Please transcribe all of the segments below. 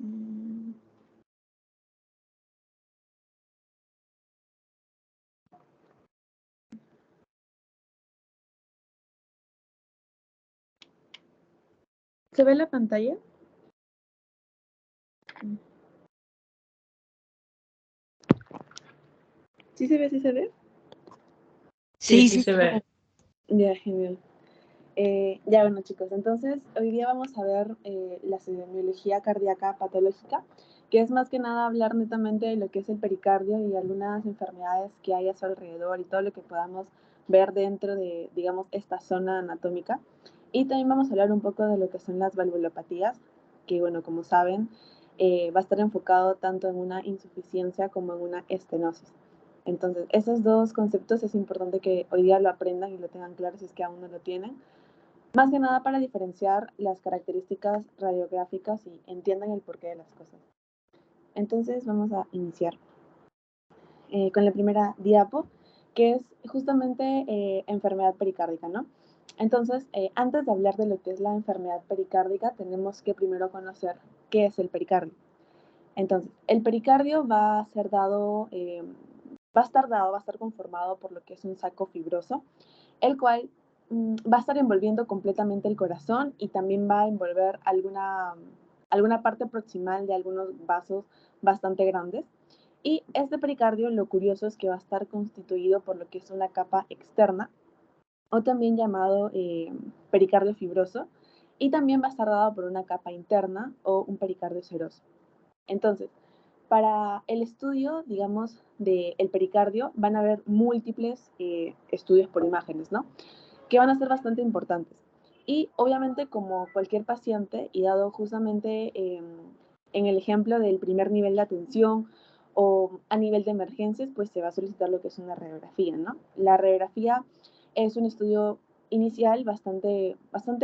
Mm, ¿Se ve la pantalla? ¿Sí se ve? ¿Sí se ve? Sí se ve. Ya, genial. Ya bueno, chicos, entonces hoy día vamos a ver la semiología cardíaca patológica, que es más que nada hablar netamente de lo que es el pericardio y algunas enfermedades que hay a su alrededor y todo lo que podamos ver dentro de, digamos, esta zona anatómica. Y también vamos a hablar un poco de lo que son las valvulopatías, que bueno, como saben, va a estar enfocado tanto en una insuficiencia como en una estenosis. Entonces, esos dos conceptos es importante que hoy día lo aprendan y lo tengan claro si es que aún no lo tienen, más que nada para diferenciar las características radiográficas y entiendan el porqué de las cosas. Entonces vamos a iniciar con la primera diapo, que es justamente enfermedad pericárdica, ¿no? Entonces, antes de hablar de lo que es la enfermedad pericárdica, tenemos que primero conocer qué es el pericardio. Entonces, el pericardio va a ser dado, va a estar conformado por lo que es un saco fibroso, el cual va a estar envolviendo completamente el corazón y también va a envolver alguna parte proximal de algunos vasos bastante grandes. Y este pericardio, lo curioso es que va a estar constituido por lo que es una capa externa, o también llamado pericardio fibroso, y también va a estar dado por una capa interna o un pericardio seroso. Entonces, para el estudio, digamos, del pericardio, van a haber múltiples estudios por imágenes, ¿no? Que van a ser bastante importantes. Y obviamente, como cualquier paciente, y dado justamente en el ejemplo del primer nivel de atención o a nivel de emergencias, pues se va a solicitar lo que es una radiografía, ¿no? La radiografía es un estudio inicial bastante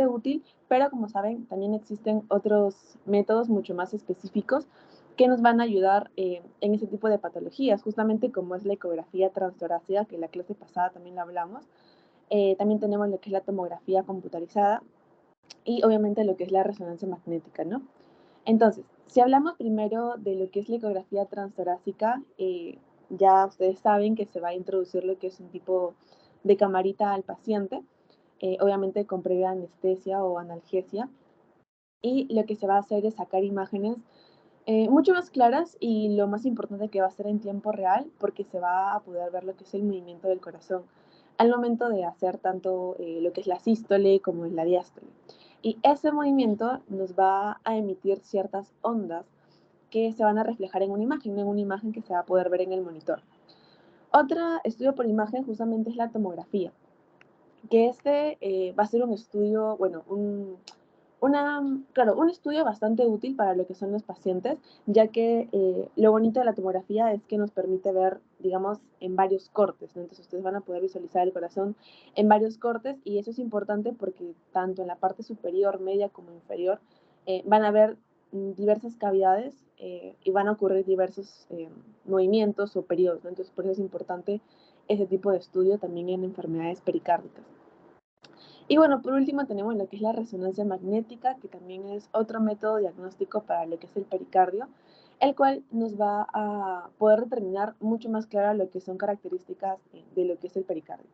útil, pero como saben, también existen otros métodos mucho más específicos que nos van a ayudar en ese tipo de patologías, justamente como es la ecografía transtorácica, que la clase pasada también la hablamos. También tenemos lo que es la tomografía computarizada y obviamente lo que es la resonancia magnética, ¿no? Entonces, si hablamos primero de lo que es la ecografía transtorácica, ya ustedes saben que se va a introducir lo que es un tipo de camarita al paciente, obviamente con previa anestesia o analgesia, y lo que se va a hacer es sacar imágenes mucho más claras y lo más importante que va a ser en tiempo real porque se va a poder ver lo que es el movimiento del corazón al momento de hacer tanto lo que es la sístole como la diástole. Y ese movimiento nos va a emitir ciertas ondas que se van a reflejar en una imagen que se va a poder ver en el monitor. Otro estudio por imagen justamente es la tomografía, que va a ser un estudio, bueno, claro, un estudio bastante útil para lo que son los pacientes, ya que lo bonito de la tomografía es que nos permite ver, digamos, en varios cortes, ¿no? Entonces ustedes van a poder visualizar el corazón en varios cortes y eso es importante porque tanto en la parte superior, media como inferior van a haber diversas cavidades y van a ocurrir diversos movimientos o periodos, ¿no? Entonces por eso es importante ese tipo de estudio también en enfermedades pericárdicas. Y bueno, por último tenemos lo que es la resonancia magnética, que también es otro método diagnóstico para lo que es el pericardio, el cual nos va a poder determinar mucho más clara lo que son características de lo que es el pericardio.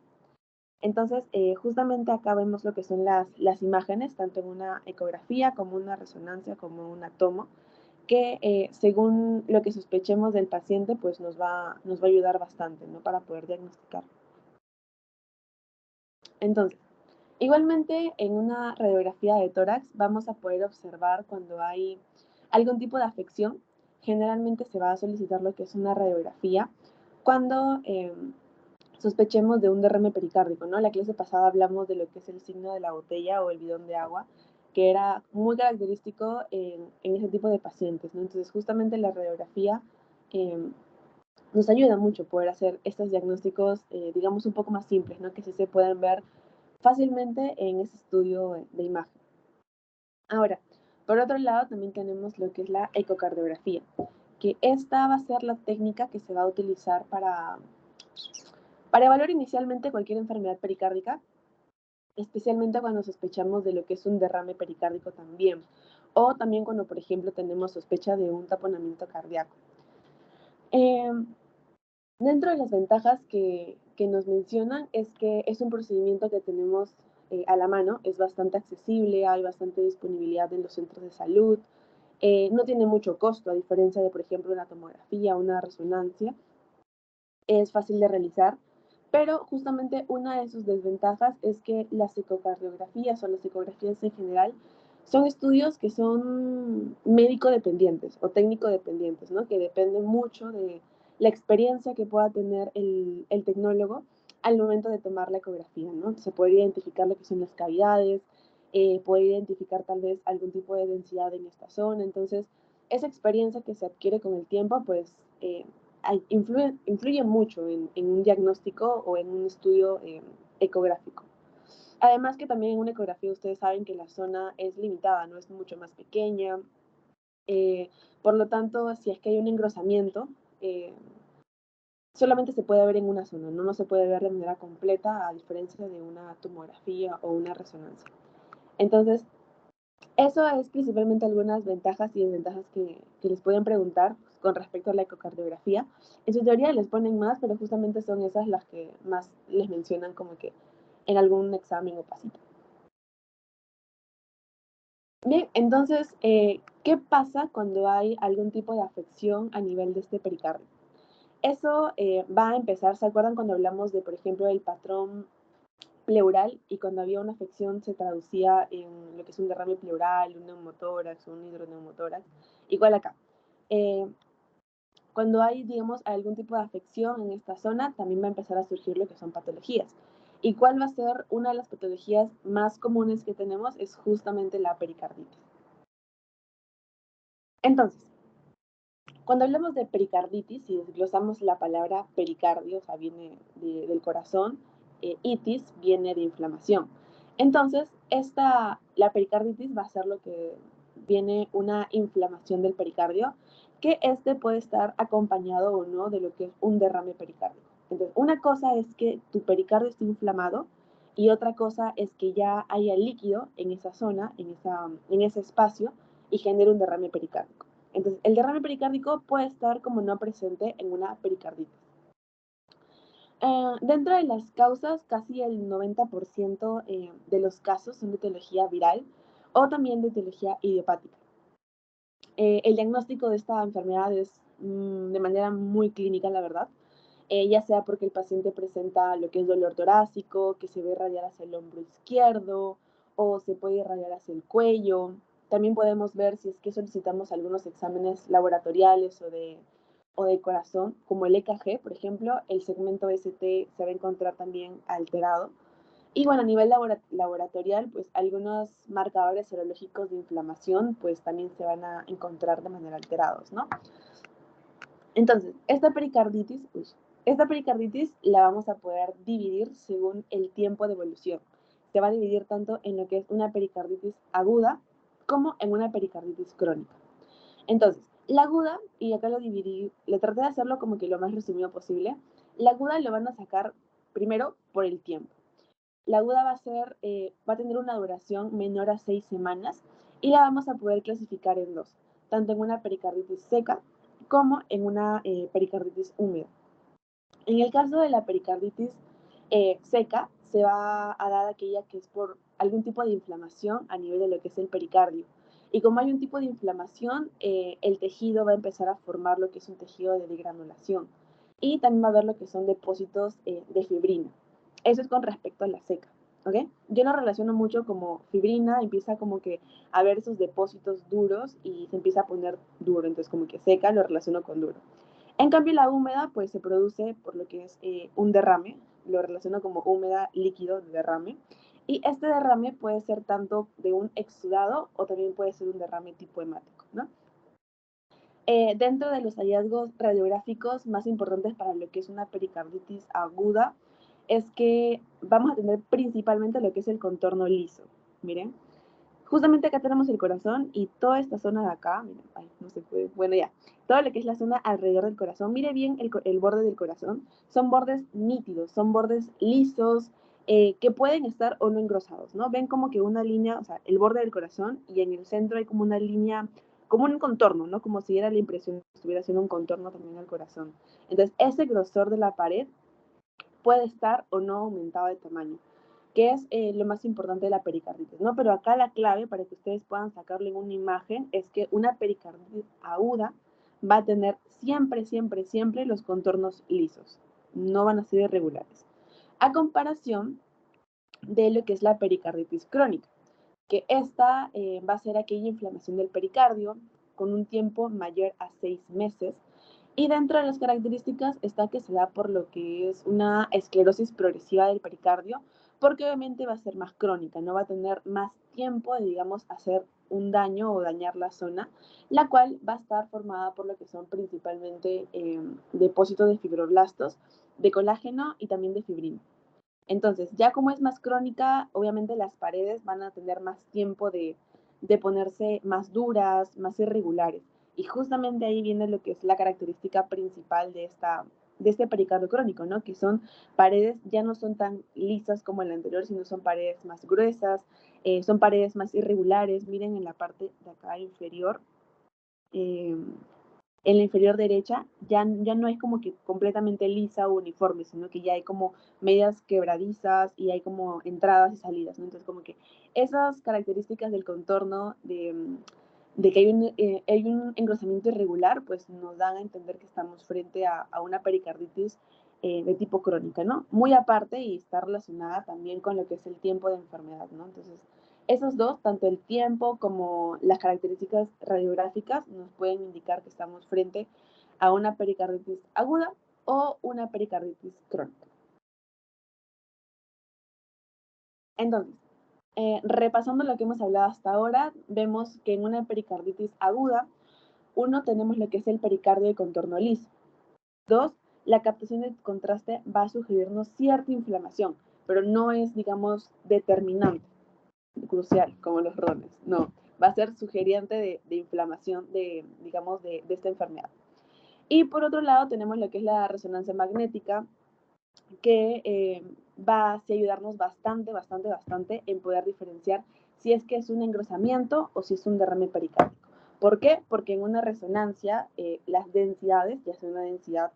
Entonces, justamente acá vemos lo que son las imágenes, tanto en una ecografía como una resonancia, como una tomo, que según lo que sospechemos del paciente, pues nos va a ayudar bastante, ¿no? Para poder diagnosticar. Entonces, igualmente, en una radiografía de tórax vamos a poder observar cuando hay algún tipo de afección. Generalmente se va a solicitar lo que es una radiografía cuando sospechemos de un derrame pericárdico, ¿no? La clase pasada hablamos de lo que es el signo de la botella o el bidón de agua, que era muy característico en ese tipo de pacientes, ¿no? Entonces, justamente la radiografía nos ayuda mucho poder hacer estos diagnósticos, digamos, un poco más simples, ¿no? Que sí se pueden ver fácilmente en ese estudio de imagen. Ahora, por otro lado, también tenemos lo que es la ecocardiografía, que esta va a ser la técnica que se va a utilizar para evaluar inicialmente cualquier enfermedad pericárdica, especialmente cuando sospechamos de lo que es un derrame pericárdico también, o también cuando, por ejemplo, tenemos sospecha de un taponamiento cardíaco. Dentro de las ventajas que nos mencionan es que es un procedimiento que tenemos a la mano, es bastante accesible, hay bastante disponibilidad en los centros de salud, no tiene mucho costo, a diferencia de, por ejemplo, una tomografía, una resonancia, es fácil de realizar, pero justamente una de sus desventajas es que las ecocardiografías o las ecografías en general son estudios que son médico dependientes o técnico dependientes, ¿no? Que dependen mucho de la experiencia que pueda tener el tecnólogo al momento de tomar la ecografía, ¿no? Se puede identificar lo que son las cavidades, puede identificar tal vez algún tipo de densidad en esta zona, entonces esa experiencia que se adquiere con el tiempo, pues influye mucho en un diagnóstico o en un estudio ecográfico. Además que también en una ecografía ustedes saben que la zona es limitada, no es mucho más pequeña. Por lo tanto, si es que hay un engrosamiento, solamente se puede ver en una zona, ¿no? No se puede ver de manera completa, a diferencia de una tomografía o una resonancia. Entonces, eso es principalmente algunas ventajas y desventajas que les pueden preguntar con respecto a la ecocardiografía. En su teoría les ponen más, pero justamente son esas las que más les mencionan como que en algún examen o pasito. Bien, entonces, ¿qué pasa cuando hay algún tipo de afección a nivel de este pericardio? Eso va a empezar, ¿se acuerdan cuando hablamos de, por ejemplo, el patrón pleural y cuando había una afección se traducía en lo que es un derrame pleural, un neumotórax, un hidroneumotórax? Igual acá. Cuando hay, digamos, algún tipo de afección en esta zona, también va a empezar a surgir lo que son patologías. ¿Y cuál va a ser una de las patologías más comunes que tenemos? Es justamente la pericarditis. Entonces, cuando hablamos de pericarditis, si desglosamos la palabra pericardio, o sea, viene del corazón, itis viene de inflamación. Entonces, la pericarditis va a ser lo que viene una inflamación del pericardio, que puede estar acompañado o no de lo que es un derrame pericárdico. Entonces, una cosa es que tu pericardio esté inflamado y otra cosa es que ya haya líquido en esa zona, en ese espacio, y genere un derrame pericárdico. Entonces, el derrame pericárdico puede estar como no presente en una pericarditis. Dentro de las causas, casi el 90% de los casos son de etiología viral o también de etiología idiopática. El diagnóstico de esta enfermedad es de manera muy clínica, la verdad, ya sea porque el paciente presenta lo que es dolor torácico, que se ve irradiar hacia el hombro izquierdo o se puede irradiar hacia el cuello. También podemos ver si es que solicitamos algunos exámenes laboratoriales o de corazón, como el EKG, por ejemplo, el segmento ST se va a encontrar también alterado. Y bueno, a nivel laboratorial, pues algunos marcadores serológicos de inflamación, pues también se van a encontrar de manera alterados, ¿no? Entonces, esta pericarditis la vamos a poder dividir según el tiempo de evolución. Se va a dividir tanto en lo que es una pericarditis aguda como en una pericarditis crónica. Entonces, la aguda, y acá lo dividí, le traté de hacerlo como que lo más resumido posible, la aguda lo van a sacar primero por el tiempo. La aguda va a tener una duración menor a 6 semanas y la vamos a poder clasificar en dos, tanto en una pericarditis seca como en una pericarditis húmeda. En el caso de la pericarditis seca, se va a dar aquella que es por algún tipo de inflamación a nivel de lo que es el pericardio. Y como hay un tipo de inflamación, el tejido va a empezar a formar lo que es un tejido de degranulación. Y también va a haber lo que son depósitos de fibrina. Eso es con respecto a la seca. ¿Okay? Yo lo relaciono mucho como fibrina, empieza como que a ver esos depósitos duros y se empieza a poner duro. Entonces como que seca lo relaciono con duro. En cambio, la húmeda pues se produce por lo que es un derrame, lo relaciono como húmeda, líquido, derrame. Y este derrame puede ser tanto de un exudado o también puede ser un derrame tipo hemático, ¿no? Dentro de los hallazgos radiográficos más importantes para lo que es una pericarditis aguda es que vamos a tener principalmente lo que es el contorno liso. Miren, justamente acá tenemos el corazón y toda esta zona de acá, miren, ay, no se puede, bueno ya, todo lo que es la zona alrededor del corazón, mire bien el borde del corazón, son bordes nítidos, son bordes lisos, que pueden estar o no engrosados, ¿no? Ven como que una línea, o sea, el borde del corazón, y en el centro hay como una línea, como un contorno, ¿no? Como si diera la impresión que estuviera haciendo un contorno también al corazón. Entonces, ese grosor de la pared puede estar o no aumentado de tamaño, que es lo más importante de la pericarditis, ¿no? Pero acá la clave para que ustedes puedan sacarle en una imagen es que una pericarditis aguda va a tener siempre, siempre, siempre los contornos lisos, no van a ser irregulares. A comparación de lo que es la pericarditis crónica, que esta va a ser aquella inflamación del pericardio con un tiempo mayor a 6 meses. Y dentro de las características está que se da por lo que es una esclerosis progresiva del pericardio, porque obviamente va a ser más crónica, no va a tener más tiempo de, digamos, hacer un daño o dañar la zona, la cual va a estar formada por lo que son principalmente depósitos de fibroblastos, de colágeno y también de fibrina. Entonces, ya como es más crónica, obviamente las paredes van a tener más tiempo de ponerse más duras, más irregulares. Y justamente ahí viene lo que es la característica principal de este pericardio crónico, ¿no? Que son paredes, ya no son tan lisas como en la anterior, sino son paredes más gruesas, son paredes más irregulares. Miren en la parte de acá inferior, eh, en la inferior derecha ya no es como que completamente lisa o uniforme, sino que ya hay como medias quebradizas y hay como entradas y salidas, ¿no? Entonces como que esas características del contorno de que hay un engrosamiento irregular, pues nos dan a entender que estamos frente a una pericarditis de tipo crónica, ¿no? Muy aparte y está relacionada también con lo que es el tiempo de enfermedad, ¿no? Entonces, esos dos, tanto el tiempo como las características radiográficas, nos pueden indicar que estamos frente a una pericarditis aguda o una pericarditis crónica. Entonces, repasando lo que hemos hablado hasta ahora, vemos que en una pericarditis aguda, uno, tenemos lo que es el pericardio de contorno liso. Dos, la captación de contraste va a sugerirnos cierta inflamación, pero no es, digamos, determinante, crucial, como los rones, no, va a ser sugeriente de inflamación digamos, de esta enfermedad. Y por otro lado tenemos lo que es la resonancia magnética, que va a ayudarnos bastante, bastante, bastante en poder diferenciar si es que es un engrosamiento o si es un derrame pericárdico. ¿Por qué? Porque en una resonancia las densidades, ya sea una densidad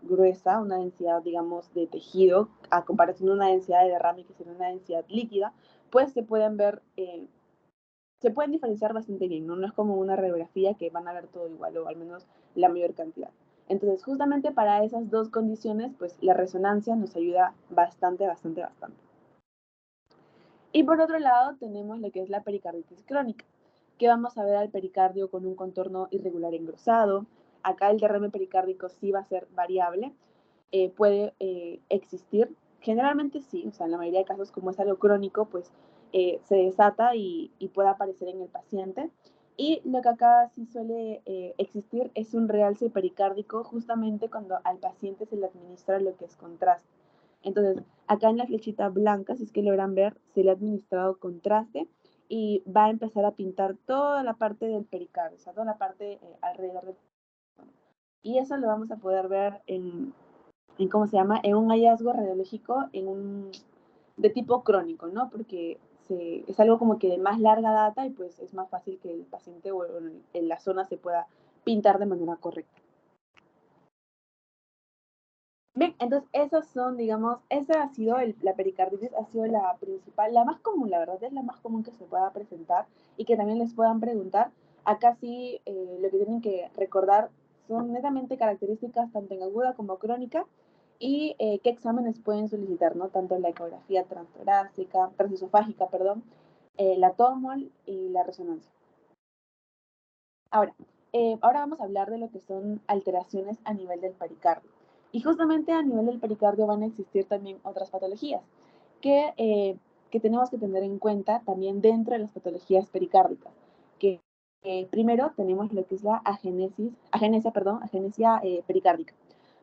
gruesa, una densidad, digamos, de tejido, a comparación de una densidad de derrame que sería una densidad líquida, pues se pueden ver, se pueden diferenciar bastante bien, ¿no? No es como una radiografía que van a ver todo igual, o al menos la mayor cantidad. Entonces, justamente para esas dos condiciones, pues la resonancia nos ayuda bastante, bastante, bastante. Y por otro lado, tenemos lo que es la pericarditis crónica, que vamos a ver al pericardio con un contorno irregular engrosado. Acá el derrame pericárdico sí va a ser variable, puede existir. Generalmente sí, o sea, en la mayoría de casos, como es algo crónico, pues se desata y puede aparecer en el paciente. Y lo que acá sí suele existir es un realce pericárdico justamente cuando al paciente se le administra lo que es contraste. Entonces, acá en la flechita blanca, si es que logran ver, se le ha administrado contraste y va a empezar a pintar toda la parte del pericardio, o sea, toda la parte alrededor del. Y eso lo vamos a poder ver en ¿cómo se llama? En un hallazgo radiológico de tipo crónico, ¿no? Porque es algo como que de más larga data y pues es más fácil que el paciente o en la zona se pueda pintar de manera correcta. Bien, entonces esas son, digamos, esa ha sido la pericarditis, ha sido la principal, la más común, la verdad es la más común que se pueda presentar y que también les puedan preguntar. Acá sí lo que tienen que recordar son netamente características tanto en aguda como crónica y qué exámenes pueden solicitar, ¿no? Tanto la ecografía transesofágica, perdón, la TOMOL y la resonancia. Ahora vamos a hablar de lo que son alteraciones a nivel del pericardio. Y justamente a nivel del pericardio van a existir también otras patologías que tenemos que tener en cuenta también dentro de las patologías pericárdicas. Que primero tenemos lo que es la agenesia pericárdica.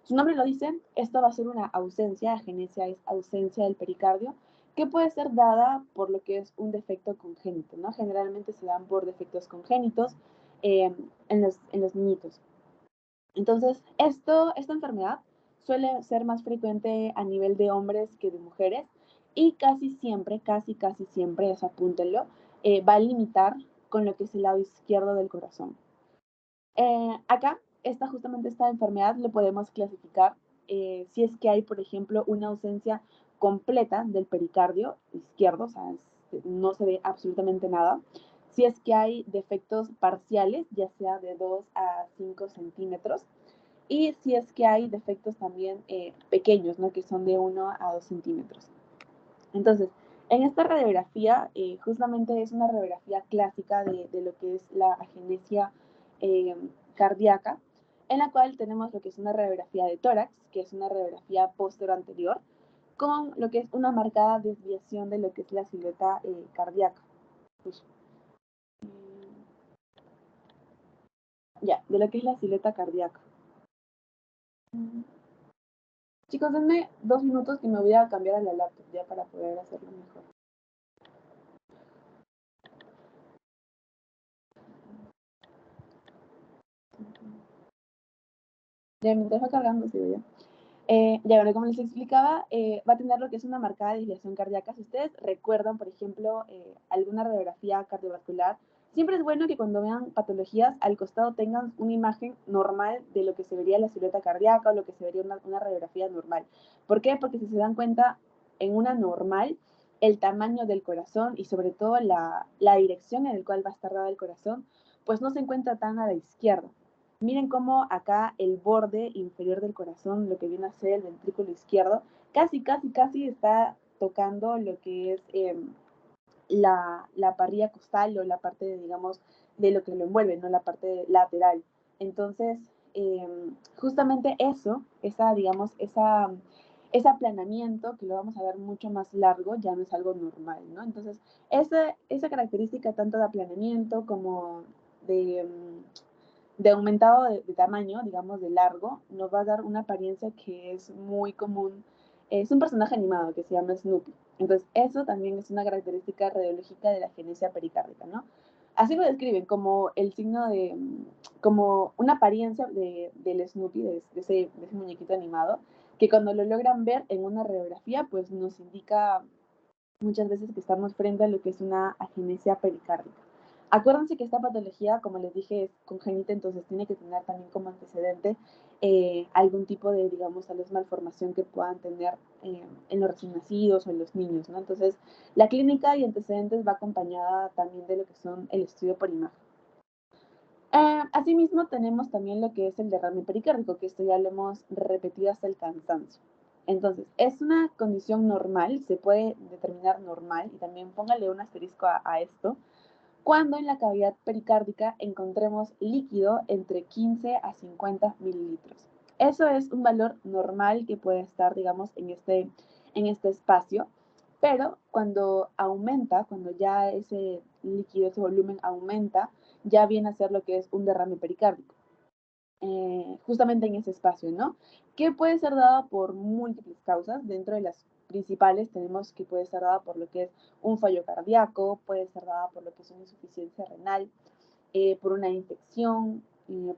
Su nombre lo dice, esto va a ser una ausencia, agenesia es ausencia del pericardio, que puede ser dada por lo que es un defecto congénito, ¿no? Generalmente se dan por defectos congénitos en los niñitos. Entonces, esta enfermedad suele ser más frecuente a nivel de hombres que de mujeres y casi siempre, casi siempre, eso apúntenlo, va a limitar con lo que es el lado izquierdo del corazón. Acá, justamente esta enfermedad lo podemos clasificar si es que hay, por ejemplo, una ausencia completa del pericardio izquierdo, o sea, no se ve absolutamente nada. Si es que hay defectos parciales, ya sea de 2 a 5 centímetros, y si es que hay defectos también pequeños, ¿no? Que son de 1 a 2 centímetros. Entonces, en esta radiografía, justamente es una radiografía clásica de lo que es la agenesia cardíaca, en la cual tenemos lo que es una radiografía de tórax, que es una radiografía posterior-anterior, con lo que es una marcada desviación de lo que es la silueta cardíaca. Ya, de lo que es la silueta cardíaca. Chicos, denme 2 minutos que me voy a cambiar a la laptop ya para poder hacerlo mejor. Ya, mientras va cargando, sigo ya. Ya, bueno, como les explicaba, va a tener lo que es una marcada desviación cardíaca. Si ustedes recuerdan, por ejemplo, alguna radiografía cardiovascular, siempre es bueno que cuando vean patologías al costado tengan una imagen normal de lo que se vería la silueta cardíaca o lo que se vería una radiografía normal. ¿Por qué? Porque si se dan cuenta, en una normal, el tamaño del corazón y sobre todo la dirección en la cual va a estar dada el corazón, pues no se encuentra tan a la izquierda. Miren cómo acá el borde inferior del corazón, lo que viene a ser el ventrículo izquierdo, casi está tocando lo que es la parrilla costal o la parte, digamos, de lo que lo envuelve, no la parte lateral. Entonces, justamente eso, ese aplanamiento, que lo vamos a ver mucho más largo, ya no es algo normal, ¿no? Entonces, esa característica tanto de aplanamiento como de aumentado de tamaño, digamos, de largo, nos va a dar una apariencia que es muy común. Es un personaje animado que se llama Snoopy. Entonces, eso también es una característica radiológica de la agenesia pericárdica, ¿no? Así lo describen como el signo de, como una apariencia del Snoopy, de ese muñequito animado, que cuando lo logran ver en una radiografía, pues nos indica muchas veces que estamos frente a lo que es una agenesia pericárdica. Acuérdense que esta patología, como les dije, es congénita, entonces tiene que tener también como antecedente algún tipo de, digamos, tal vez malformación que puedan tener en los recién nacidos o en los niños, ¿no? Entonces, la clínica y antecedentes va acompañada también de lo que son el estudio por imagen. Asimismo, tenemos también lo que es el derrame pericárdico, que esto ya lo hemos repetido hasta el cansancio. Entonces, es una condición normal, se puede determinar normal, y también póngale un asterisco a esto, cuando en la cavidad pericárdica encontremos líquido entre 15 a 50 mililitros. Eso es un valor normal que puede estar, digamos, en este espacio, pero cuando aumenta, cuando ya ese líquido, ese volumen aumenta, ya viene a ser lo que es un derrame pericárdico. Justamente en ese espacio, ¿no? Que puede ser dado por múltiples causas. Dentro de las principales tenemos que puede ser dada por lo que es un fallo cardíaco, puede ser dada por lo que es una insuficiencia renal, por una infección,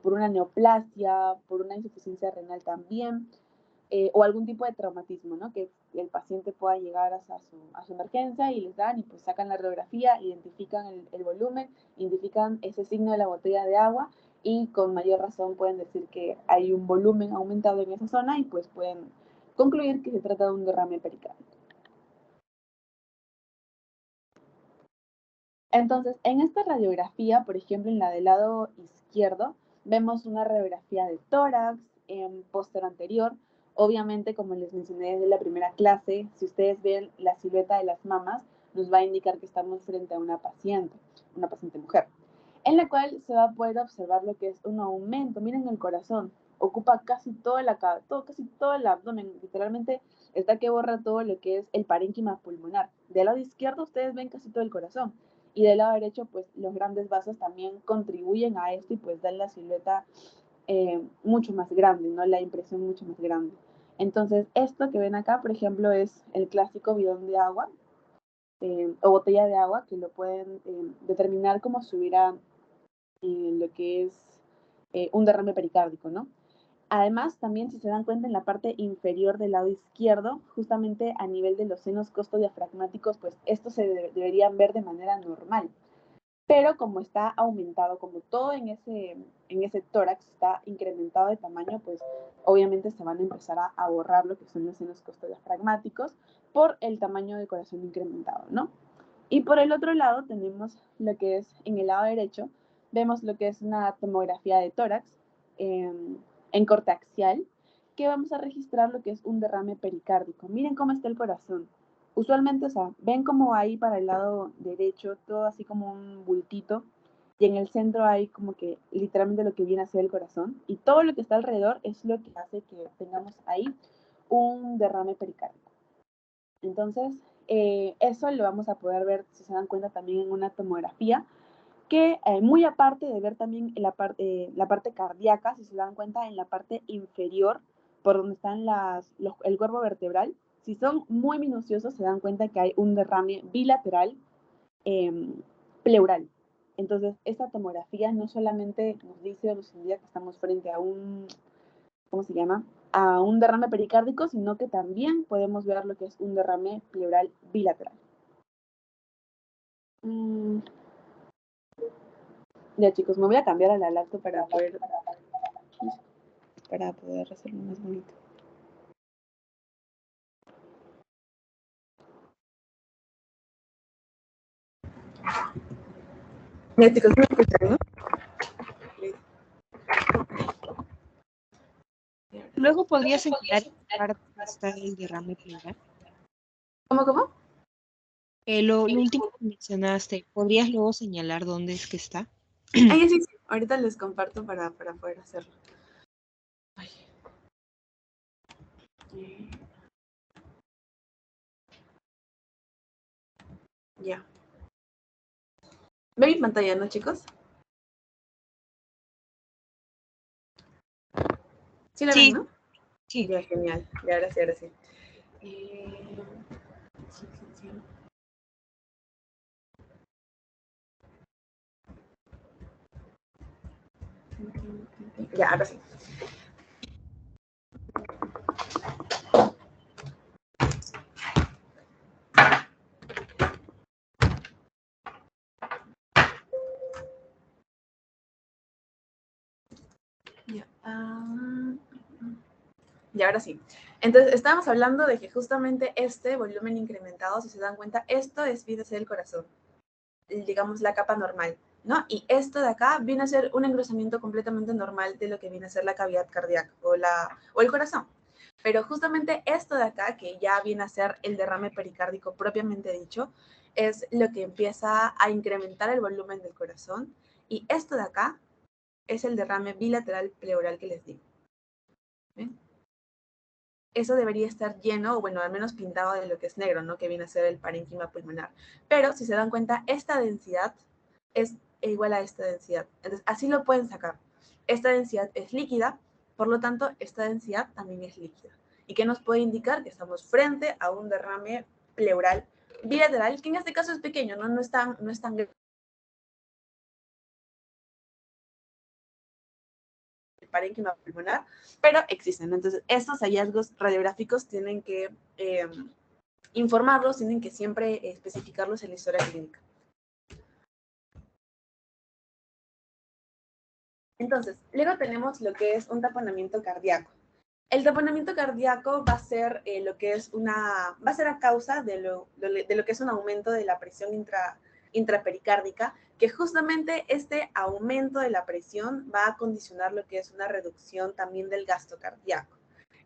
por una neoplasia, por una insuficiencia renal también, o algún tipo de traumatismo, ¿no? Que el paciente pueda llegar a su emergencia y les dan y pues sacan la radiografía, identifican el volumen, identifican ese signo de la botella de agua y con mayor razón pueden decir que hay un volumen aumentado en esa zona y pues pueden concluir que se trata de un derrame pericárdico. Entonces, en esta radiografía, por ejemplo, en la del lado izquierdo, vemos una radiografía de tórax, póster anterior. Obviamente, como les mencioné desde la primera clase, si ustedes ven la silueta de las mamas, nos va a indicar que estamos frente a una paciente mujer, en la cual se va a poder observar lo que es un aumento. Miren el corazón, ocupa casi casi todo el abdomen, literalmente está que borra todo lo que es el parénquima pulmonar. Del lado izquierdo ustedes ven casi todo el corazón y del lado derecho pues los grandes vasos también contribuyen a esto y pues dan la silueta mucho más grande, ¿no? La impresión mucho más grande. Entonces esto que ven acá, por ejemplo, es el clásico bidón de agua o botella de agua que lo pueden determinar como si hubiera lo que es un derrame pericárdico, ¿no? Además, también si se dan cuenta en la parte inferior del lado izquierdo, justamente a nivel de los senos costodiafragmáticos, pues estos se deberían ver de manera normal. Pero como está aumentado, como todo en ese tórax está incrementado de tamaño, pues obviamente se van a empezar a borrar lo que son los senos costodiafragmáticos por el tamaño del corazón incrementado, ¿no? Y por el otro lado tenemos lo que es, en el lado derecho, vemos lo que es una tomografía de tórax en corte axial, que vamos a registrar lo que es un derrame pericárdico. Miren cómo está el corazón. Usualmente, o sea, ven como ahí para el lado derecho, todo así como un bultito, y en el centro hay como que literalmente lo que viene a ser el corazón, y todo lo que está alrededor es lo que hace que tengamos ahí un derrame pericárdico. Entonces, eso lo vamos a poder ver, si se dan cuenta, también en una tomografía, que muy aparte de ver también la parte cardíaca, si se dan cuenta, en la parte inferior, por donde están el cuerpo vertebral, si son muy minuciosos, se dan cuenta que hay un derrame bilateral pleural. Entonces, esta tomografía no solamente nos dice o nos indica que estamos frente a un, ¿cómo se llama? A un derrame pericárdico, sino que también podemos ver lo que es un derrame pleural bilateral. Ya chicos, me voy a cambiar a la lacto para poder hacerlo más bonito. Ya chicos, ¿me escuchan, no? Luego podrías señalar en qué parte está el derrame pleural. ¿Cómo? Lo último que mencionaste, ¿podrías luego señalar dónde es que está? Ay, sí. Ahorita les comparto para poder hacerlo. Ay. Ya. ¿Ven mi pantalla, no, chicos? ¿Sí la ven, no? Sí. Ya, genial. Ya, ahora sí. Ya, ahora sí. Ya. Y ahora sí. Entonces, estábamos hablando de que justamente este volumen incrementado, si se dan cuenta, esto es viene a ser el corazón, digamos la capa normal, ¿no? Y esto de acá viene a ser un engrosamiento completamente normal de lo que viene a ser la cavidad cardíaca o el corazón. Pero justamente esto de acá, que ya viene a ser el derrame pericárdico propiamente dicho, es lo que empieza a incrementar el volumen del corazón. Y esto de acá es el derrame bilateral pleural que les digo. ¿Ven? Eso debería estar lleno, o bueno, al menos pintado de lo que es negro, ¿no? Que viene a ser el parénquima pulmonar. Pero, si se dan cuenta, esta densidad es igual a esta densidad. Entonces, así lo pueden sacar. Esta densidad es líquida, por lo tanto, esta densidad también es líquida. ¿Y qué nos puede indicar? Que estamos frente a un derrame pleural bilateral, que en este caso es pequeño, ¿no? No es tan grande. Parénquima pulmonar, pero existen. Entonces, estos hallazgos radiográficos tienen que informarlos, tienen que siempre especificarlos en la historia clínica. Entonces, luego tenemos lo que es un taponamiento cardíaco. El taponamiento cardíaco va a ser lo que es va a ser a causa de lo que es un aumento de la presión intrapericárdica, que justamente este aumento de la presión va a condicionar lo que es una reducción también del gasto cardíaco.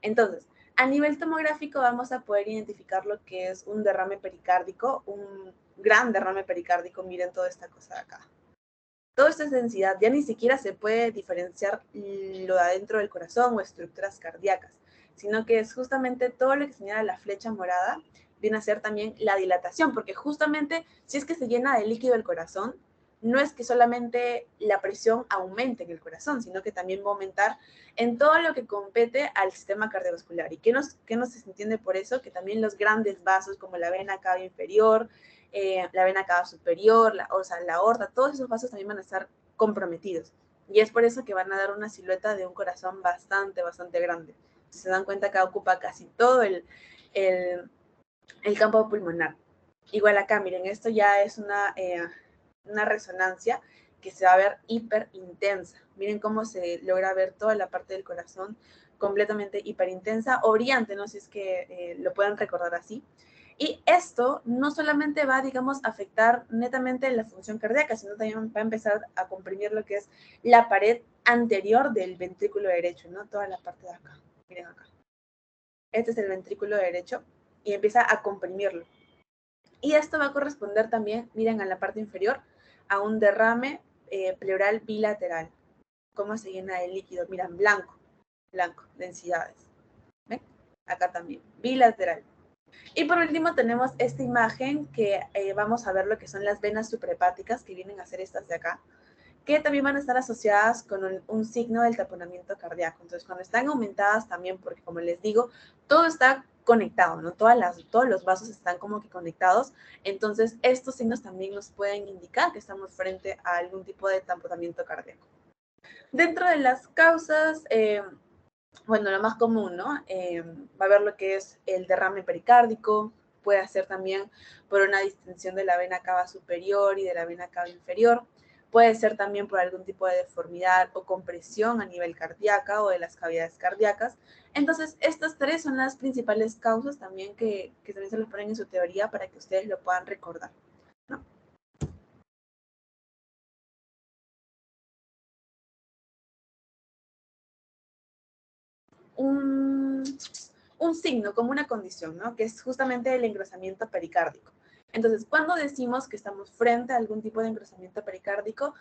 Entonces, a nivel tomográfico vamos a poder identificar lo que es un derrame pericárdico, un gran derrame pericárdico. Miren toda esta cosa de acá. Toda esta densidad ya ni siquiera se puede diferenciar lo de adentro del corazón o estructuras cardíacas, sino que es justamente todo lo que señala la flecha morada, viene a ser también la dilatación, porque justamente si es que se llena de líquido el corazón, no es que solamente la presión aumente en el corazón, sino que también va a aumentar en todo lo que compete al sistema cardiovascular. ¿Y qué nos entiende por eso? Que también los grandes vasos como la vena cava inferior, la vena cava superior, la aorta, todos esos vasos también van a estar comprometidos. Y es por eso que van a dar una silueta de un corazón bastante, bastante grande. Si se dan cuenta, acá ocupa casi todo el campo pulmonar. Igual acá, miren, esto ya es una resonancia que se va a ver hiper intensa. Miren cómo se logra ver toda la parte del corazón completamente hiper intensa o brillante, no sé si es que lo pueden recordar así. Y esto no solamente va, digamos, a afectar netamente la función cardíaca, sino también va a empezar a comprimir lo que es la pared anterior del ventrículo derecho, ¿no? Toda la parte de acá. Miren acá. Este es el ventrículo derecho y empieza a comprimirlo. Y esto va a corresponder también, miren, a la parte inferior, a un derrame pleural bilateral. ¿Cómo se llena de líquido? Miren, blanco, densidades. ¿Ven? Acá también, bilateral. Y por último tenemos esta imagen que vamos a ver lo que son las venas suprahepáticas, que vienen a ser estas de acá, que también van a estar asociadas con un signo del taponamiento cardíaco. Entonces, cuando están aumentadas también, porque como les digo, todo está conectado, ¿no? Todos los vasos están como que conectados. Entonces, estos signos también nos pueden indicar que estamos frente a algún tipo de taponamiento cardíaco. Dentro de las causas, bueno, lo más común, ¿no? Va a haber lo que es el derrame pericárdico, puede ser también por una distensión de la vena cava superior y de la vena cava inferior, puede ser también por algún tipo de deformidad o compresión a nivel cardíaca o de las cavidades cardíacas. Entonces, estas tres son las principales causas también que también se los ponen en su teoría para que ustedes lo puedan recordar, ¿no? Un signo, como una condición, ¿no? Que es justamente el engrosamiento pericárdico. Entonces, ¿cuándo decimos que estamos frente a algún tipo de engrosamiento pericárdico?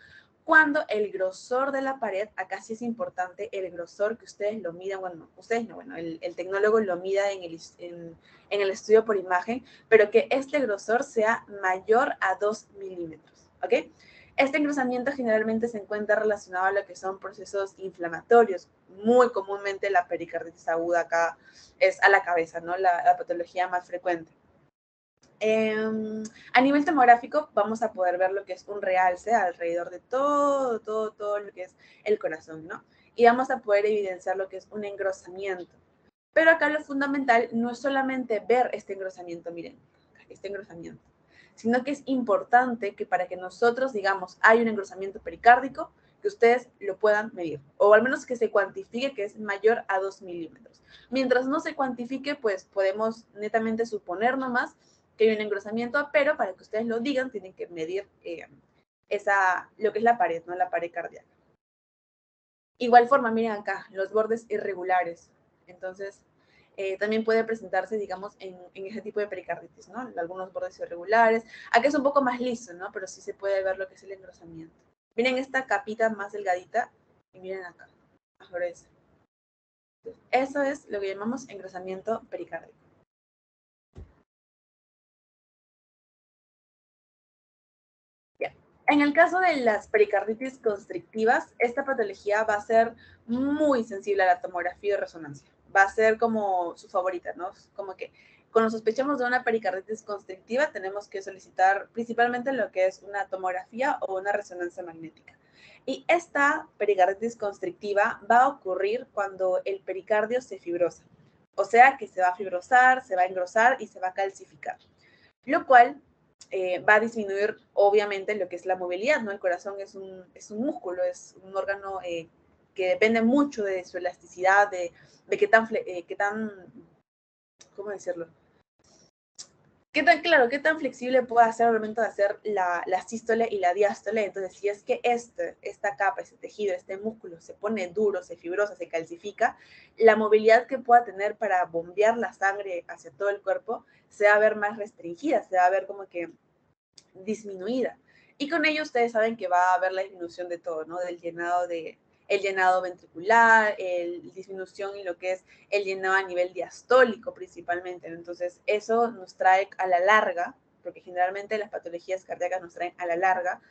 Cuando el grosor de la pared, acá sí es importante el grosor que ustedes lo midan, bueno, ustedes no, bueno, el tecnólogo lo mida en el estudio por imagen, pero que este grosor sea mayor a 2 milímetros, ¿ok? Este engrosamiento generalmente se encuentra relacionado a lo que son procesos inflamatorios. Muy comúnmente la pericarditis aguda acá es a la cabeza, ¿no? La patología más frecuente. A nivel tomográfico vamos a poder ver lo que es un realce alrededor de todo lo que es el corazón, ¿no? Y vamos a poder evidenciar lo que es un engrosamiento. Pero acá lo fundamental no es solamente ver este engrosamiento, miren, este engrosamiento, sino que es importante que para que nosotros digamos hay un engrosamiento pericárdico, que ustedes lo puedan medir, o al menos que se cuantifique que es mayor a 2 milímetros. Mientras no se cuantifique, pues podemos netamente suponer nomás que hay un engrosamiento, pero para que ustedes lo digan, tienen que medir lo que es la pared, ¿no? La pared cardíaca. Igual forma, miren acá, los bordes irregulares. Entonces, también puede presentarse, digamos, en ese tipo de pericarditis, ¿no? Algunos bordes irregulares. Acá es un poco más liso, ¿no? Pero sí se puede ver lo que es el engrosamiento. Miren esta capita más delgadita y miren acá, más gruesa. Eso es lo que llamamos engrosamiento pericárdico. Bien. En el caso de las pericarditis constrictivas, esta patología va a ser muy sensible a la tomografía de resonancia. Va a ser como su favorita, ¿no? Como que cuando sospechamos de una pericarditis constrictiva, tenemos que solicitar principalmente lo que es una tomografía o una resonancia magnética. Y esta pericarditis constrictiva va a ocurrir cuando el pericardio se fibrosa. O sea que se va a fibrosar, se va a engrosar y se va a calcificar. Lo cual va a disminuir obviamente lo que es la movilidad, ¿no? El corazón es un músculo, es un órgano que depende mucho de su elasticidad, de qué tan, ¿cómo decirlo? Qué tan flexible puede ser al momento de hacer la sístole y la diástole. Entonces, si es que esta capa, ese tejido, este músculo se pone duro, se fibrosa, se calcifica, la movilidad que pueda tener para bombear la sangre hacia todo el cuerpo se va a ver más restringida, se va a ver como que disminuida. Y con ello ustedes saben que va a haber la disminución de todo, ¿no? El llenado ventricular, disminución en lo que es el llenado a nivel diastólico principalmente. Entonces, eso nos trae a la larga, porque generalmente las patologías cardíacas nos traen a la larga,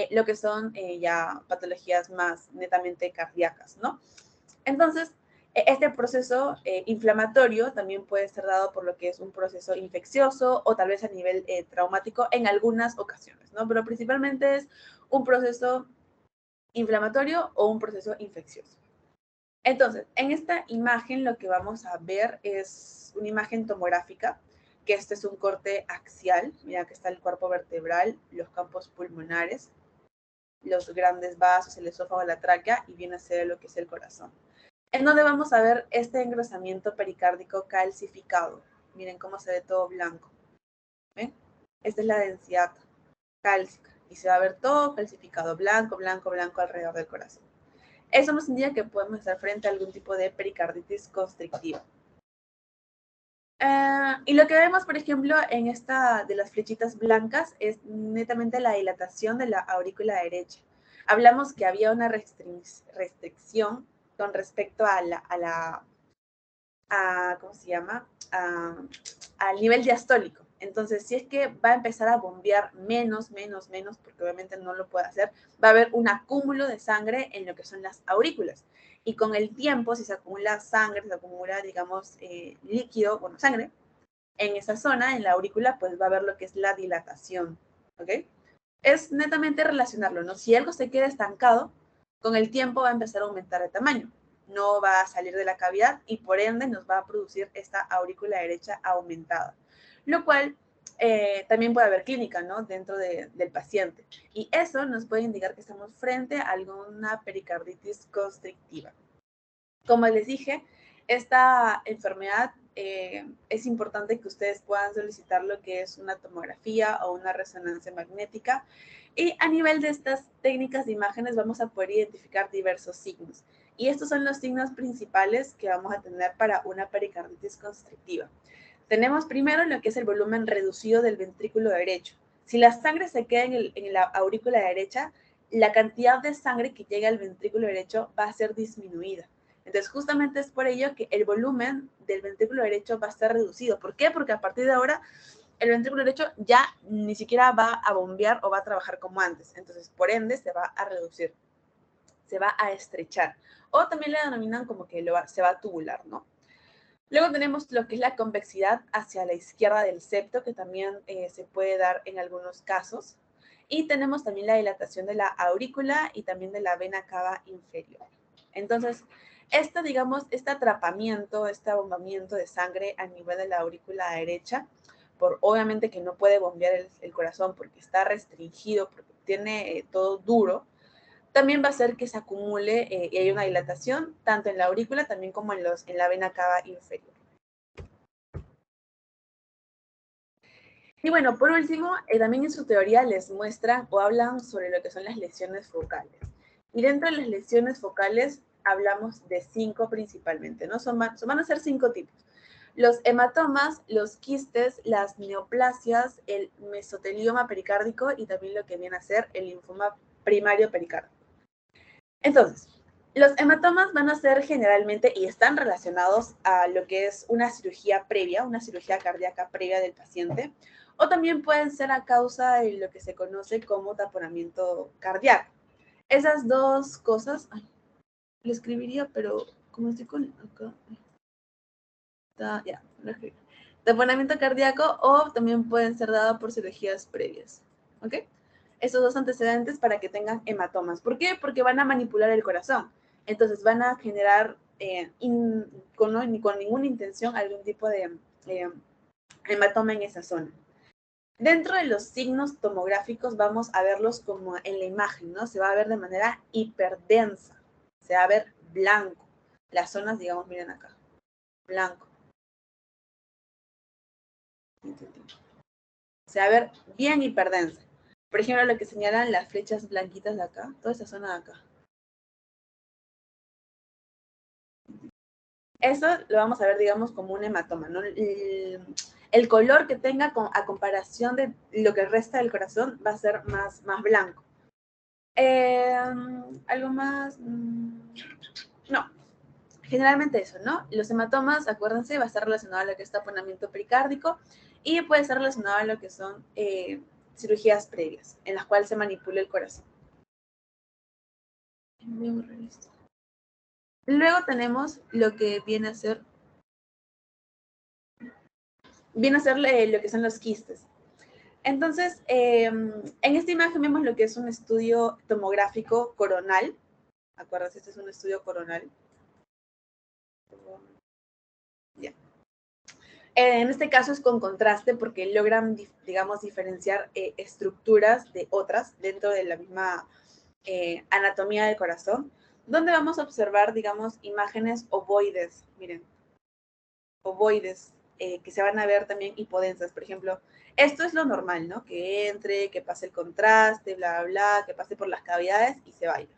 lo que son ya patologías más netamente cardíacas, ¿no? Entonces, este proceso inflamatorio también puede ser dado por lo que es un proceso infeccioso o tal vez a nivel traumático en algunas ocasiones, ¿no? Pero principalmente es un proceso inflamatorio o un proceso infeccioso. Entonces, en esta imagen lo que vamos a ver es una imagen tomográfica, que este es un corte axial. Mira que está el cuerpo vertebral, los campos pulmonares, los grandes vasos, el esófago, la tráquea, y viene a ser lo que es el corazón. En donde vamos a ver este engrosamiento pericárdico calcificado. Miren cómo se ve todo blanco. ¿Ven? Esta es la densidad cálcica y se va a ver todo calcificado, blanco, blanco, blanco alrededor del corazón. Eso nos indica que podemos estar frente a algún tipo de pericarditis constrictiva. Y lo que vemos, por ejemplo, en esta de las flechitas blancas es netamente la dilatación de la aurícula derecha. Hablamos que había una restricción con respecto ¿cómo se llama? Al nivel diastólico. Entonces, si es que va a empezar a bombear menos, porque obviamente no lo puede hacer, va a haber un acúmulo de sangre en lo que son las aurículas. Y con el tiempo, si se acumula sangre, se acumula, digamos, líquido, bueno, sangre, en esa zona, en la aurícula, pues va a haber lo que es la dilatación, ¿ok? Es netamente relacionarlo, ¿no? Si algo se queda estancado, con el tiempo va a empezar a aumentar de tamaño. No va a salir de la cavidad y por ende nos va a producir esta aurícula derecha aumentada, lo cual también puede haber clínica, ¿no? Dentro del paciente. Y eso nos puede indicar que estamos frente a alguna pericarditis constrictiva. Como les dije, esta enfermedad es importante que ustedes puedan solicitar lo que es una tomografía o una resonancia magnética. Y a nivel de estas técnicas de imágenes vamos a poder identificar diversos signos. Y estos son los signos principales que vamos a tener para una pericarditis constrictiva. Tenemos primero lo que es el volumen reducido del ventrículo derecho. Si la sangre se queda en la aurícula derecha, la cantidad de sangre que llega al ventrículo derecho va a ser disminuida. Entonces, justamente es por ello que el volumen del ventrículo derecho va a estar reducido. ¿Por qué? Porque a partir de ahora el ventrículo derecho ya ni siquiera va a bombear o va a trabajar como antes. Entonces, por ende, se va a reducir, se va a estrechar. O también le denominan como que se va a tubular, ¿no? Luego tenemos lo que es la convexidad hacia la izquierda del septo, que también se puede dar en algunos casos. Y tenemos también la dilatación de la aurícula y también de la vena cava inferior. Entonces, digamos, este atrapamiento, este abombamiento de sangre a nivel de la aurícula derecha, obviamente que no puede bombear el corazón porque está restringido, porque tiene todo duro, también va a hacer que se acumule y haya una dilatación, tanto en la aurícula también como en la vena cava inferior. Y bueno, por último, también en su teoría les muestran o hablan sobre lo que son las lesiones focales. Y dentro de las lesiones focales hablamos de 5 principalmente, ¿no? Van a ser 5 tipos. Los hematomas, los quistes, las neoplasias, el mesotelioma pericárdico y también lo que viene a ser el linfoma primario pericárdico. Entonces, los hematomas van a ser generalmente y están relacionados a lo que es una cirugía previa, una cirugía cardíaca previa del paciente, o también pueden ser a causa de lo que se conoce como taponamiento cardíaco. Esas dos cosas, lo escribiría, pero como estoy con acá, ya, lo escribí. Taponamiento cardíaco o también pueden ser dados por cirugías previas, ¿ok? Estos dos antecedentes para que tengan hematomas. ¿Por qué? Porque van a manipular el corazón. Entonces van a generar con ninguna intención algún tipo de hematoma en esa zona. Dentro de los signos tomográficos vamos a verlos como en la imagen, ¿no? Se va a ver de manera hiperdensa. Se va a ver blanco. Las zonas, digamos, miren acá. Blanco. Se va a ver bien hiperdensa. Por ejemplo, lo que señalan las flechas blanquitas de acá, toda esa zona de acá. Eso lo vamos a ver, digamos, como un hematoma, ¿no? El color que tenga a comparación de lo que resta del corazón va a ser más blanco. ¿Algo más? No. Generalmente eso, ¿no? Los hematomas, acuérdense, va a estar relacionado a lo que es taponamiento pericárdico y puede estar relacionado a lo que son cirugías previas, en las cuales se manipula el corazón. Luego tenemos lo que viene a ser lo que son los quistes. Entonces, en esta imagen vemos lo que es un estudio tomográfico coronal. Acuérdense, este es un estudio coronal. Ya. En este caso es con contraste porque logran, digamos, diferenciar estructuras de otras dentro de la misma anatomía del corazón, donde vamos a observar, digamos, imágenes ovoides, miren, ovoides, que se van a ver también hipodensas, por ejemplo. Esto es lo normal, ¿no? Que entre, que pase el contraste, bla, bla, bla, que pase por las cavidades y se vaya.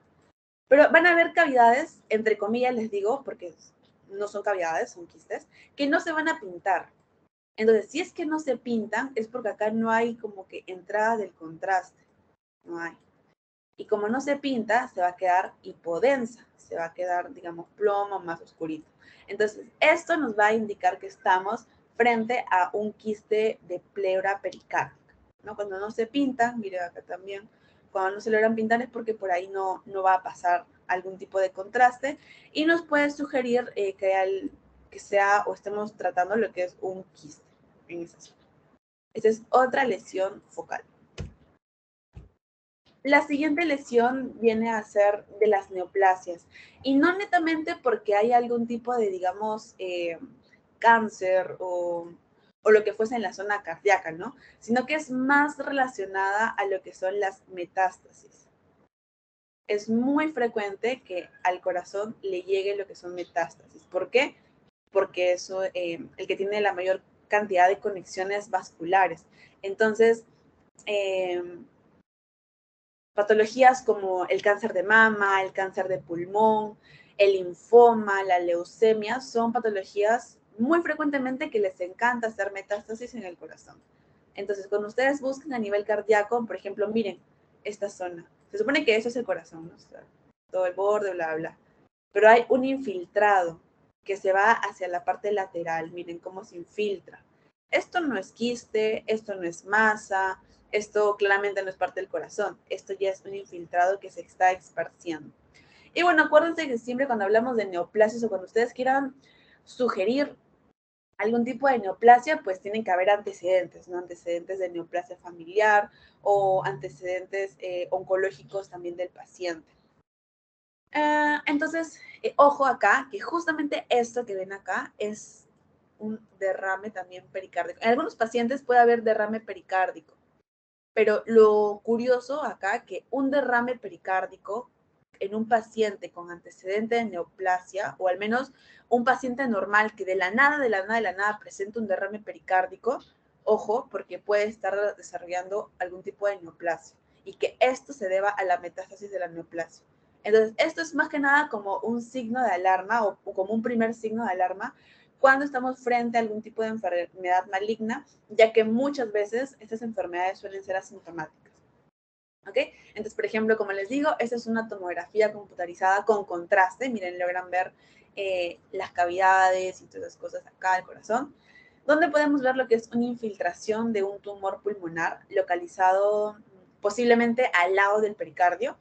Pero van a haber cavidades, entre comillas les digo, porque no son cavidades, son quistes, que no se van a pintar. Entonces, si es que no se pintan, es porque acá no hay como que entrada del contraste. No hay. Y como no se pinta, se va a quedar hipodensa, se va a quedar, digamos, plomo más oscurito. Entonces, esto nos va a indicar que estamos frente a un quiste de pleura pericárdica, ¿no? Cuando no se pintan, mire acá también, cuando no se logran pintar es porque por ahí no va a pasar algún tipo de contraste y nos puede sugerir que sea o estemos tratando lo que es un quiste en esa zona. Esta es otra lesión focal. La siguiente lesión viene a ser de las neoplasias, y no netamente porque hay algún tipo de, digamos, cáncer o lo que fuese en la zona cardíaca, ¿no? Sino que es más relacionada a lo que son las metástasis. Es muy frecuente que al corazón le llegue lo que son metástasis. ¿Por qué? Porque eso, el que tiene la mayor cantidad de conexiones vasculares. Entonces, patologías como el cáncer de mama, el cáncer de pulmón, el linfoma, la leucemia, son patologías muy frecuentemente que les encanta hacer metástasis en el corazón. Entonces, cuando ustedes buscan a nivel cardíaco, por ejemplo, miren esta zona. Se supone que eso es el corazón, ¿no? O sea, todo el borde, bla, bla. Pero hay un infiltrado que se va hacia la parte lateral. Miren cómo se infiltra. Esto no es quiste, esto no es masa, esto claramente no es parte del corazón. Esto ya es un infiltrado que se está esparciendo. Y bueno, acuérdense que siempre cuando hablamos de neoplasias o cuando ustedes quieran sugerir algún tipo de neoplasia, pues tienen que haber antecedentes, ¿no? Antecedentes de neoplasia familiar o antecedentes oncológicos también del paciente. Entonces, ojo acá, que justamente esto que ven acá es un derrame también pericárdico. En algunos pacientes puede haber derrame pericárdico, pero lo curioso acá que un derrame pericárdico en un paciente con antecedente de neoplasia, o al menos un paciente normal que de la nada presenta un derrame pericárdico, ojo, porque puede estar desarrollando algún tipo de neoplasia y que esto se deba a la metástasis de la neoplasia. Entonces, esto es más que nada como un signo de alarma o como un primer signo de alarma cuando estamos frente a algún tipo de enfermedad maligna, ya que muchas veces estas enfermedades suelen ser asintomáticas. ¿Ok? Entonces, por ejemplo, como les digo, esta es una tomografía computarizada con contraste. Miren, logran ver las cavidades y todas esas cosas acá del corazón, donde podemos ver lo que es una infiltración de un tumor pulmonar localizado posiblemente al lado del pericardio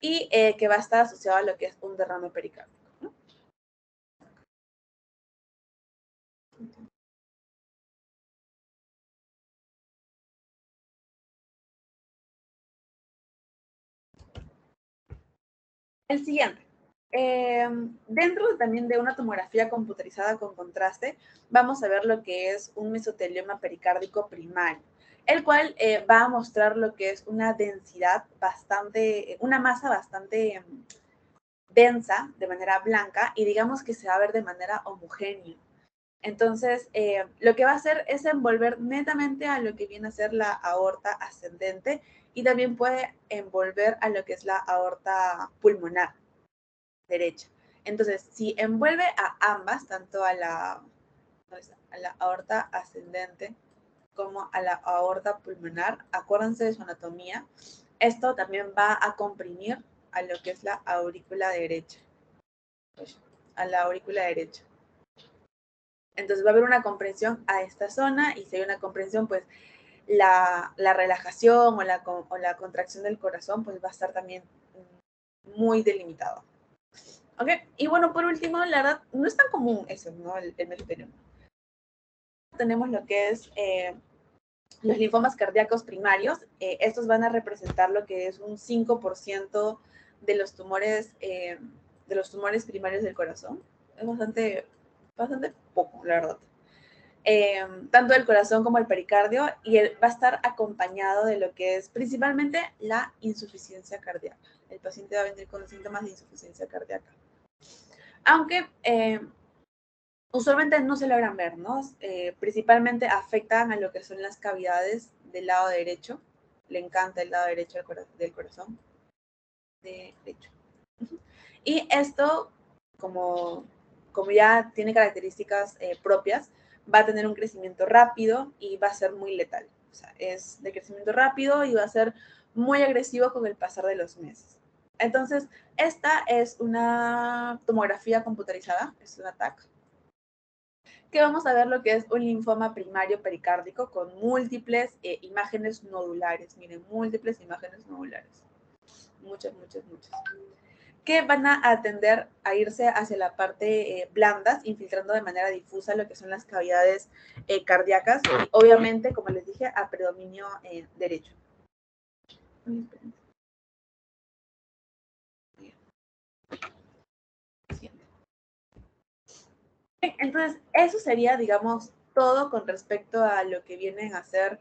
y que va a estar asociado a lo que es un derrame pericárdico. El siguiente. Dentro también de una tomografía computarizada con contraste, vamos a ver lo que es un mesotelioma pericárdico primario, el cual va a mostrar lo que es una densidad bastante, una masa bastante densa, de manera blanca, y digamos que se va a ver de manera homogénea. Entonces, lo que va a hacer es envolver netamente a lo que viene a ser la aorta ascendente y también puede envolver a lo que es la aorta pulmonar derecha. Entonces, si envuelve a ambas, tanto a la aorta ascendente como a la aorta pulmonar, acuérdense de su anatomía, esto también va a comprimir a lo que es la aurícula derecha, a la aurícula derecha. Entonces va a haber una comprensión a esta zona y si hay una comprensión, pues la relajación o la contracción del corazón, pues va a estar también muy delimitado. ¿Ok? Y bueno, por último, la verdad, no es tan común eso, ¿no? El mesotelioma. Tenemos lo que es los linfomas cardíacos primarios, estos van a representar lo que es un 5% de los tumores primarios del corazón. Es bastante poco, la verdad. Tanto el corazón como el pericardio, y va a estar acompañado de lo que es principalmente la insuficiencia cardíaca. El paciente va a venir con síntomas de insuficiencia cardíaca. Aunque usualmente no se logran ver, ¿no? Principalmente afectan a lo que son las cavidades del lado derecho. Le encanta el lado derecho del corazón. Derecho. Y esto, como ya tiene características propias, va a tener un crecimiento rápido y va a ser muy letal. O sea, es de crecimiento rápido y va a ser muy agresivo con el pasar de los meses. Entonces, esta es una tomografía computarizada, es una TAC, que vamos a ver lo que es un linfoma primario pericárdico con múltiples imágenes nodulares. Miren, múltiples imágenes nodulares. Muchas, muchas, muchas. Que van a tender a irse hacia la parte blandas, infiltrando de manera difusa lo que son las cavidades cardíacas y obviamente, como les dije, a predominio derecho. Entonces, eso sería, digamos, todo con respecto a lo que vienen a ser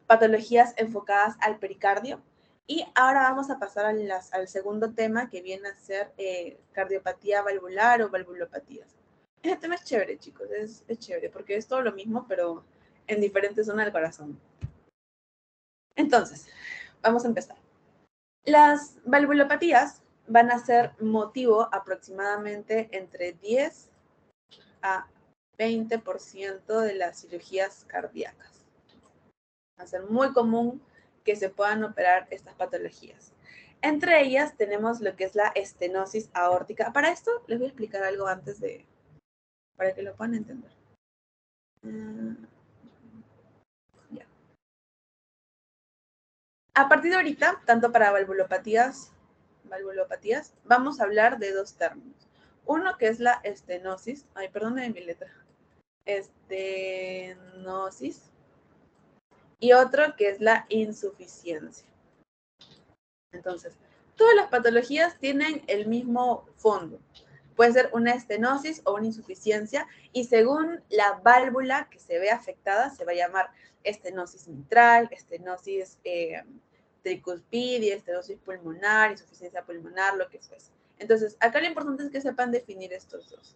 patologías enfocadas al pericardio. Y ahora vamos a pasar al segundo tema, que viene a ser cardiopatía valvular o valvulopatías. Este tema es chévere, chicos, es chévere, porque es todo lo mismo, pero en diferentes zonas del corazón. Entonces, vamos a empezar. Las valvulopatías van a ser motivo aproximadamente entre 10 a 20% de las cirugías cardíacas. Va a ser muy común que se puedan operar estas patologías. Entre ellas tenemos lo que es la estenosis aórtica. Para esto les voy a explicar algo antes para que lo puedan entender. Ya. A partir de ahorita, tanto para valvulopatías, vamos a hablar de dos términos. Uno que es la estenosis. Ay, perdónenme mi letra. Estenosis. Y otro que es la insuficiencia. Entonces, todas las patologías tienen el mismo fondo. Puede ser una estenosis o una insuficiencia y según la válvula que se ve afectada se va a llamar estenosis mitral, estenosis tricuspidia, estenosis pulmonar, insuficiencia pulmonar, lo que fuese. Entonces, acá lo importante es que sepan definir estos dos.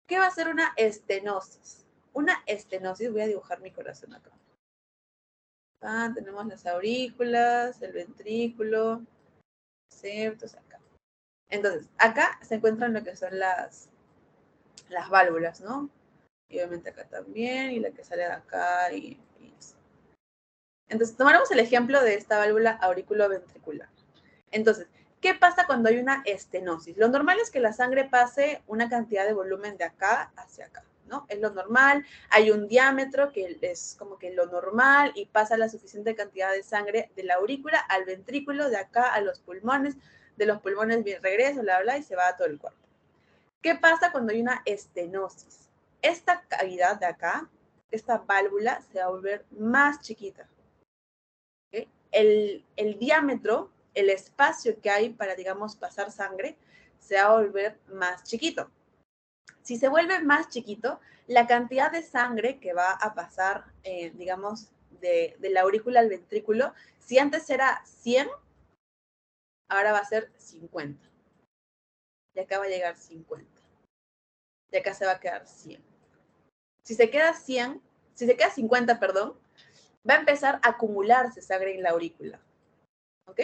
¿Qué va a ser una estenosis? Una estenosis, voy a dibujar mi corazón acá. Tenemos las aurículas, el ventrículo, septos acá. Entonces, acá se encuentran lo que son las válvulas, ¿no? Y obviamente acá también, y la que sale de acá, y eso. Entonces, tomaremos el ejemplo de esta válvula auriculoventricular. Entonces, ¿qué pasa cuando hay una estenosis? Lo normal es que la sangre pase una cantidad de volumen de acá hacia acá, ¿no? Es lo normal, hay un diámetro que es como que lo normal y pasa la suficiente cantidad de sangre de la aurícula al ventrículo, de acá a los pulmones, de los pulmones regresa, bla, bla, y se va a todo el cuerpo. ¿Qué pasa cuando hay una estenosis? Esta cavidad de acá, esta válvula, se va a volver más chiquita. ¿Okay? El diámetro, el espacio que hay para, digamos, pasar sangre, se va a volver más chiquito. Si se vuelve más chiquito, la cantidad de sangre que va a pasar, digamos, de la aurícula al ventrículo, si antes era 100, ahora va a ser 50. Y acá va a llegar 50. Y acá se va a quedar 100. Si se queda 50, perdón, va a empezar a acumularse sangre en la aurícula. ¿Ok?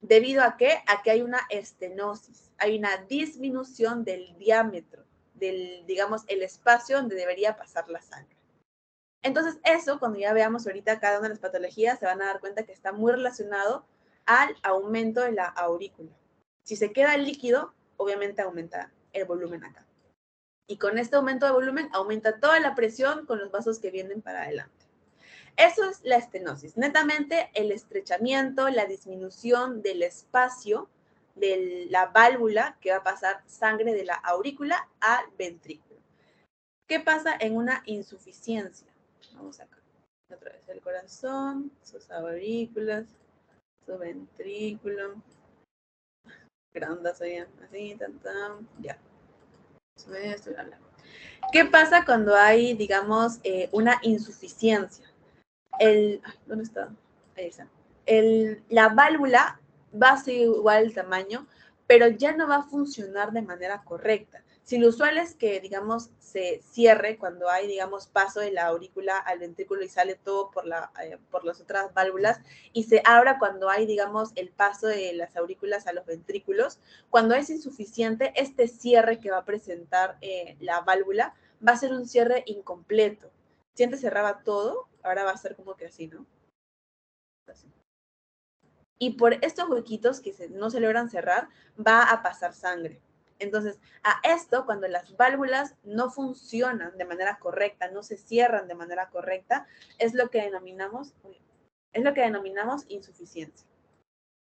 ¿Debido a qué? A que hay una estenosis, hay una disminución del diámetro, digamos, el espacio donde debería pasar la sangre. Entonces, eso, cuando ya veamos ahorita cada una de las patologías, se van a dar cuenta que está muy relacionado al aumento de la aurícula. Si se queda líquido, obviamente aumenta el volumen acá. Y con este aumento de volumen, aumenta toda la presión con los vasos que vienen para adelante. Eso es la estenosis. Netamente el estrechamiento, la disminución del espacio de la válvula que va a pasar sangre de la aurícula al ventrículo. ¿Qué pasa en una insuficiencia? Vamos acá. Otra vez el corazón, sus aurículas, su ventrículo. Grandas ahí, así, tan, tan, ya. Esto, bla, bla. ¿Qué pasa cuando hay, digamos, una insuficiencia? ¿Dónde está? Ahí está. La válvula va a ser igual el tamaño, pero ya no va a funcionar de manera correcta. Si lo usual es que, digamos, se cierre cuando hay, digamos, paso de la aurícula al ventrículo y sale todo por las otras válvulas, y se abra cuando hay, digamos, el paso de las aurículas a los ventrículos, cuando es insuficiente, este cierre que va a presentar la válvula va a ser un cierre incompleto. Si antes cerraba todo, ahora va a ser como que así, ¿no? Así. Y por estos huequitos que no se logran cerrar, va a pasar sangre. Entonces, a esto, cuando las válvulas no funcionan de manera correcta, no se cierran de manera correcta, es lo que denominamos insuficiencia.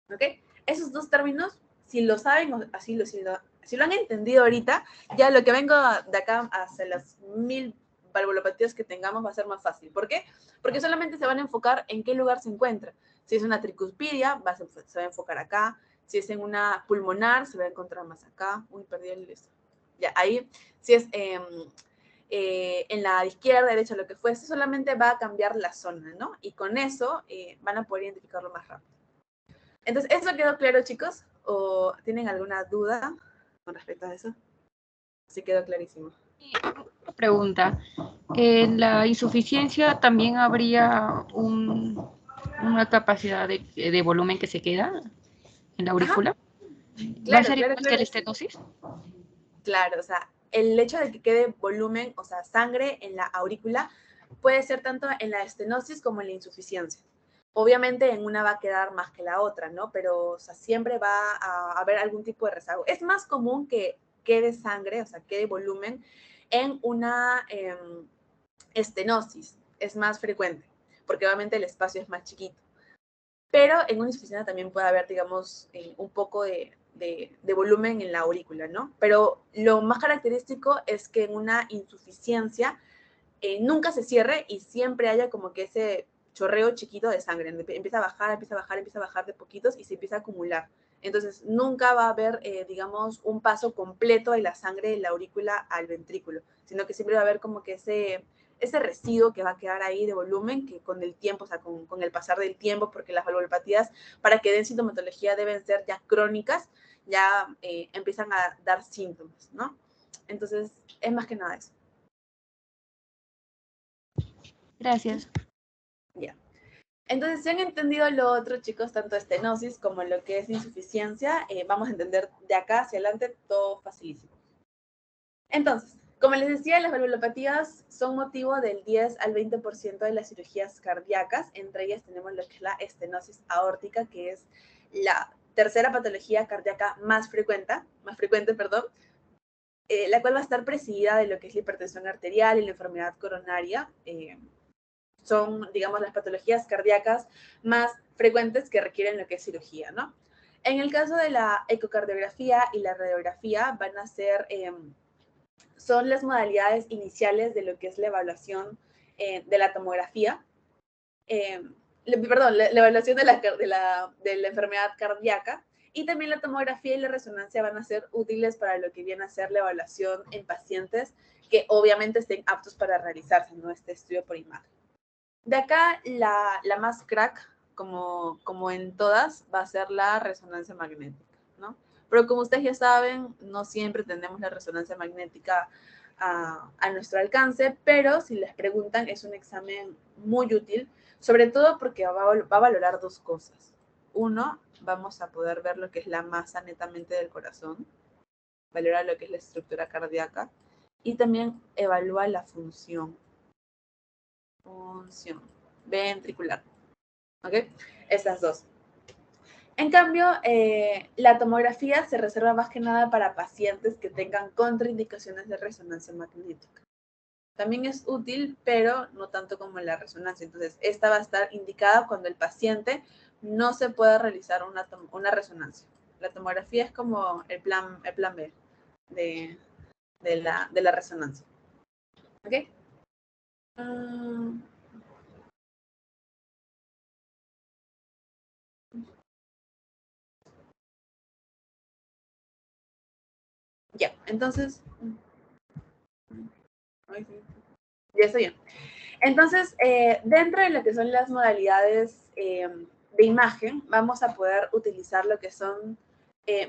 ¿Ok? Esos dos términos, si lo saben, o si lo han entendido ahorita, ya lo que vengo de acá hacia las 1000 valvulopatías que tengamos va a ser más fácil. ¿Por qué? Porque solamente se van a enfocar en qué lugar se encuentra. Si es una tricuspidia, se va a enfocar acá. Si es en una pulmonar, se va a encontrar más acá. Uy, perdí el listo. Ya, ahí. Si es en la izquierda, derecha, lo que fuese, solamente va a cambiar la zona, ¿no? Y con eso van a poder identificarlo más rápido. Entonces, ¿eso quedó claro, chicos? ¿O tienen alguna duda con respecto a eso? Sí quedó clarísimo. Pregunta. En la insuficiencia también habría una capacidad de volumen que se queda en la aurícula. ¿Va a ser igual que la estenosis? Claro, o sea, el hecho de que quede volumen, o sea, sangre en la aurícula, puede ser tanto en la estenosis como en la insuficiencia. Obviamente en una va a quedar más que la otra, ¿no? Pero, o sea, siempre va a haber algún tipo de rezago. Es más común que quede sangre, o sea, quede volumen en una estenosis. Es más frecuente, porque obviamente el espacio es más chiquito. Pero en una insuficiencia también puede haber, digamos, un poco de volumen en la aurícula, ¿no? Pero lo más característico es que en una insuficiencia nunca se cierre y siempre haya como que ese chorreo chiquito de sangre. Empieza a bajar, empieza a bajar, empieza a bajar de poquitos y se empieza a acumular. Entonces, nunca va a haber, digamos, un paso completo de la sangre de la aurícula al ventrículo, sino que siempre va a haber como que ese residuo que va a quedar ahí de volumen que con el tiempo, o sea, con el pasar del tiempo, porque las valvulopatías, para que den sintomatología, deben ser ya crónicas, ya empiezan a dar síntomas, ¿no? Entonces, es más que nada eso. Gracias. Ya. Entonces, si han entendido lo otro, chicos, tanto estenosis como lo que es insuficiencia, vamos a entender de acá hacia adelante todo facilísimo. Entonces, como les decía, las valvulopatías son motivo del 10 al 20% de las cirugías cardíacas. Entre ellas tenemos lo que es la estenosis aórtica, que es la tercera patología cardíaca más frecuente, la cual va a estar presidida de lo que es la hipertensión arterial y la enfermedad coronaria. Son, digamos, las patologías cardíacas más frecuentes que requieren lo que es cirugía, ¿no? En el caso de la ecocardiografía y la radiografía van a ser, son las modalidades iniciales de lo que es la evaluación de la tomografía, la evaluación de la enfermedad cardíaca, y también la tomografía y la resonancia van a ser útiles para lo que viene a ser la evaluación en pacientes que obviamente estén aptos para realizarse, ¿no? Este estudio por imagen. De acá, la más crack, como en todas, va a ser la resonancia magnética, ¿no? Pero como ustedes ya saben, no siempre tenemos la resonancia magnética a nuestro alcance, pero si les preguntan, es un examen muy útil, sobre todo porque va a valorar dos cosas. Uno, vamos a poder ver lo que es la masa netamente del corazón, valorar lo que es la estructura cardíaca, y también evalúa la función ventricular, ¿ok? Estas dos. En cambio, la tomografía se reserva más que nada para pacientes que tengan contraindicaciones de resonancia magnética. También es útil, pero no tanto como la resonancia. Entonces, esta va a estar indicada cuando el paciente no se puede realizar una resonancia. La tomografía es como el plan B de la resonancia. ¿Ok? Ya, entonces, ya estoy bien. Entonces, dentro de lo que son las modalidades de imagen, vamos a poder utilizar lo que son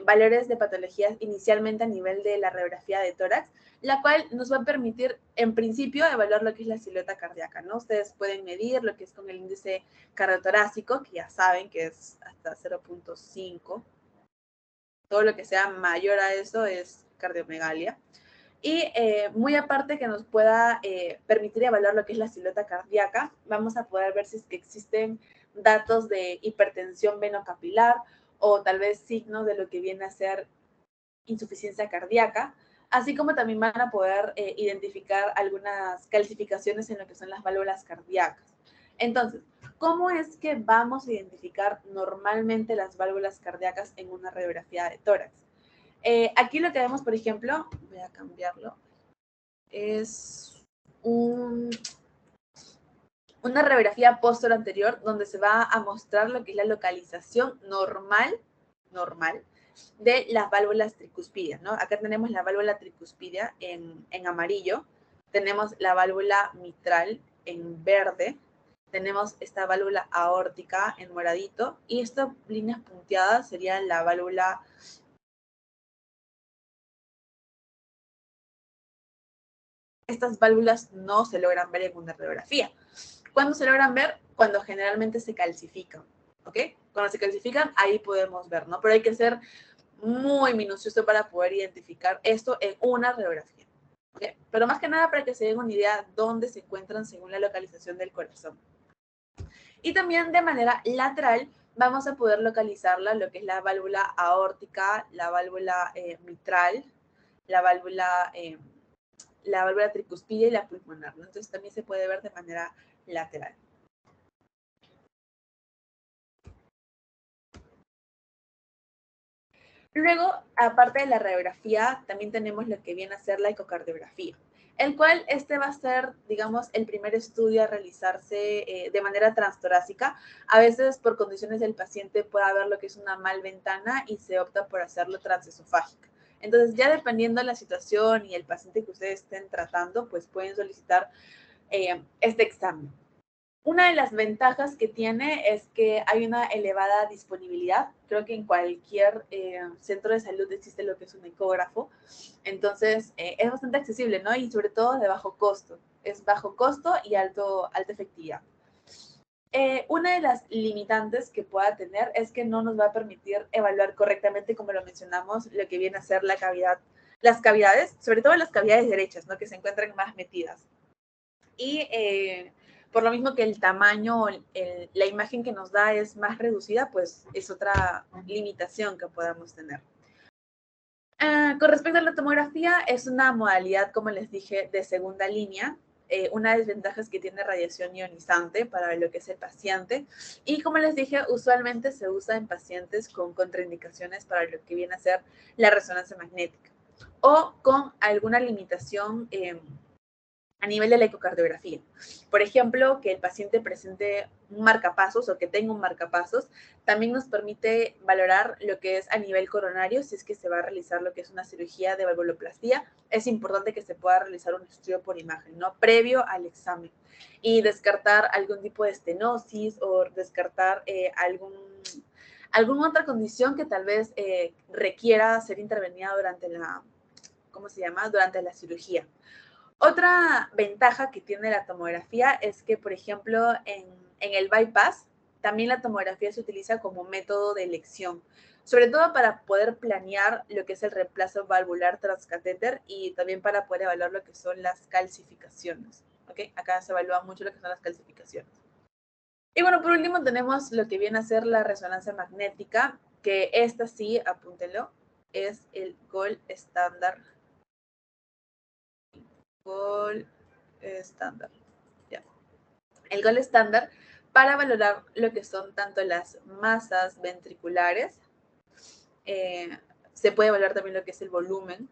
valores de patologías inicialmente a nivel de la radiografía de tórax, la cual nos va a permitir, en principio, evaluar lo que es la silueta cardíaca, ¿no? Ustedes pueden medir lo que es con el índice cardiotorácico, que ya saben que es hasta 0.5. Todo lo que sea mayor a eso es cardiomegalia. Y muy aparte que nos pueda permitir evaluar lo que es la silueta cardíaca, vamos a poder ver si es que existen datos de hipertensión venocapilar o tal vez signos de lo que viene a ser insuficiencia cardíaca, así como también van a poder identificar algunas calcificaciones en lo que son las válvulas cardíacas. Entonces, ¿cómo es que vamos a identificar normalmente las válvulas cardíacas en una radiografía de tórax? Aquí lo que vemos, por ejemplo, voy a cambiarlo, es una radiografía póster anterior donde se va a mostrar lo que es la localización normal de las válvulas tricuspidias, ¿no? Acá tenemos la válvula tricuspidia en amarillo, tenemos la válvula mitral en verde, tenemos esta válvula aórtica en moradito y estas líneas punteadas serían la válvula. Estas válvulas no se logran ver en una radiografía. ¿Cuándo se logran ver? Cuando generalmente se calcifican, ¿ok? Cuando se calcifican, ahí podemos ver, ¿no? Pero hay que ser muy minucioso para poder identificar esto en una radiografía, ¿ok? Pero más que nada para que se den una idea dónde se encuentran según la localización del corazón. Y también de manera lateral vamos a poder localizarla, lo que es la válvula aórtica, la válvula mitral, la válvula tricuspidia y la pulmonar, ¿no? Entonces también se puede ver de manera lateral. Luego, aparte de la radiografía, también tenemos lo que viene a ser la ecocardiografía, el cual este va a ser, digamos, el primer estudio a realizarse de manera transtorácica. A veces, por condiciones del paciente, puede haber lo que es una malventana y se opta por hacerlo transesofágica. Entonces, ya dependiendo de la situación y el paciente que ustedes estén tratando, pues pueden solicitar este examen. Una de las ventajas que tiene es que hay una elevada disponibilidad. Creo que en cualquier centro de salud existe lo que es un ecógrafo. Entonces, es bastante accesible, ¿no? Y sobre todo de bajo costo. Es bajo costo y alta efectividad. Una de las limitantes que pueda tener es que no nos va a permitir evaluar correctamente, como lo mencionamos, lo que viene a ser la cavidad, las cavidades, sobre todo las cavidades derechas, ¿no? Que se encuentran más metidas. Y por lo mismo que el tamaño, la imagen que nos da es más reducida, pues es otra limitación que podamos tener. Con respecto a la tomografía, es una modalidad, como les dije, de segunda línea. Una desventaja es que tiene radiación ionizante para lo que es el paciente. Y como les dije, usualmente se usa en pacientes con contraindicaciones para lo que viene a ser la resonancia magnética o con alguna limitación a nivel de la ecocardiografía. Por ejemplo, que el paciente presente un marcapasos o que tenga un marcapasos, también nos permite valorar lo que es a nivel coronario, si es que se va a realizar lo que es una cirugía de valvuloplastía. Es importante que se pueda realizar un estudio por imagen, ¿no? Previo al examen. Y descartar algún tipo de estenosis o descartar alguna otra condición que tal vez requiera ser intervenida durante la, ¿cómo se llama? Durante la cirugía. Otra ventaja que tiene la tomografía es que, por ejemplo, en el bypass, también la tomografía se utiliza como método de elección, sobre todo para poder planear lo que es el reemplazo valvular transcatéter y también para poder evaluar lo que son las calcificaciones. ¿Okay? Acá se evalúa mucho lo que son las calcificaciones. Y bueno, por último tenemos lo que viene a ser la resonancia magnética, que esta sí, apúntenlo, es el gold estándar. Gold estándar. Ya. El gold estándar para valorar lo que son tanto las masas ventriculares, se puede evaluar también lo que es el volumen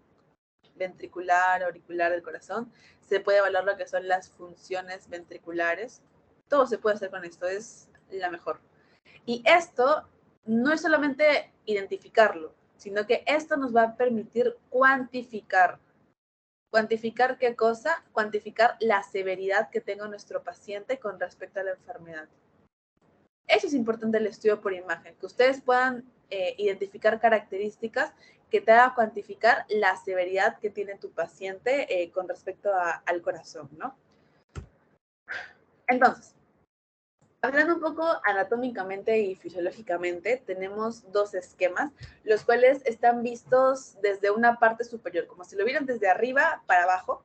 ventricular, auricular del corazón, se puede evaluar lo que son las funciones ventriculares, todo se puede hacer con esto, es la mejor. Y esto no es solamente identificarlo, sino que esto nos va a permitir cuantificar. ¿Cuantificar qué cosa? Cuantificar la severidad que tenga nuestro paciente con respecto a la enfermedad. Eso es importante el estudio por imagen, que ustedes puedan identificar características que te hagan cuantificar la severidad que tiene tu paciente con respecto al corazón, ¿no? Entonces, hablando un poco anatómicamente y fisiológicamente, tenemos dos esquemas, los cuales están vistos desde una parte superior, como si lo vieran desde arriba para abajo,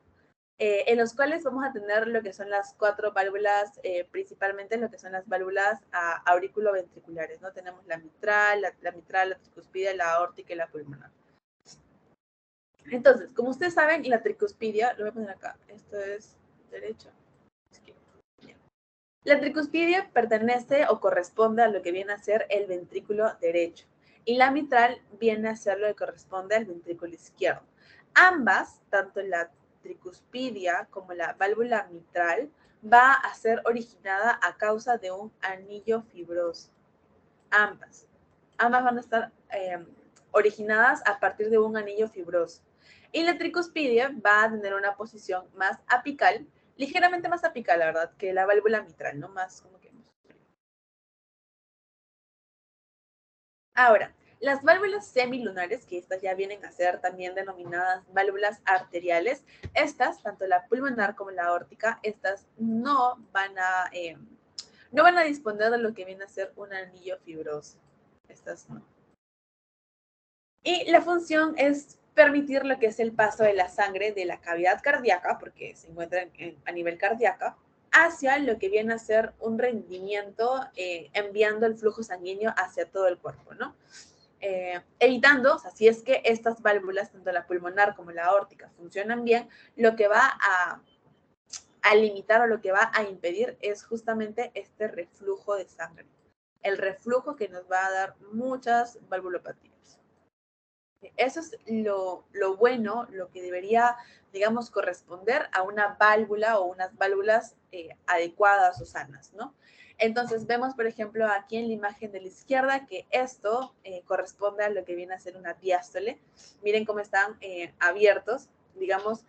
en los cuales vamos a tener lo que son las 4 válvulas, principalmente lo que son las válvulas aurículo-ventriculares, ¿no? Tenemos la mitral, la tricuspidia, la aórtica y la pulmonar. Entonces, como ustedes saben, la tricuspidia, lo voy a poner acá, esto es derecho, izquierdo. La tricuspidia pertenece o corresponde a lo que viene a ser el ventrículo derecho y la mitral viene a ser lo que corresponde al ventrículo izquierdo. Ambas, tanto la tricuspidia como la válvula mitral, va a ser originada a causa de un anillo fibroso. Ambas van a estar originadas a partir de un anillo fibroso. Y la tricuspidia va a tener una posición más apical, ligeramente más apical, la verdad, que la válvula mitral, ¿no? Más como que... Ahora, las válvulas semilunares, que estas ya vienen a ser también denominadas válvulas arteriales, estas, tanto la pulmonar como la aórtica, estas no van a disponer de lo que viene a ser un anillo fibroso. Estas no. Y la función es permitir lo que es el paso de la sangre de la cavidad cardíaca, porque se encuentra a nivel cardíaco, hacia lo que viene a ser un rendimiento enviando el flujo sanguíneo hacia todo el cuerpo, ¿no? Evitando, o sea, si es que estas válvulas, tanto la pulmonar como la aórtica, funcionan bien, lo que va a limitar o lo que va a impedir es justamente este reflujo de sangre. El reflujo que nos va a dar muchas valvulopatías. Eso es lo bueno, lo que debería, digamos, corresponder a una válvula o unas válvulas adecuadas o sanas, ¿no? Entonces vemos, por ejemplo, aquí en la imagen de la izquierda que esto corresponde a lo que viene a ser una diástole. Miren cómo están abiertos, digamos,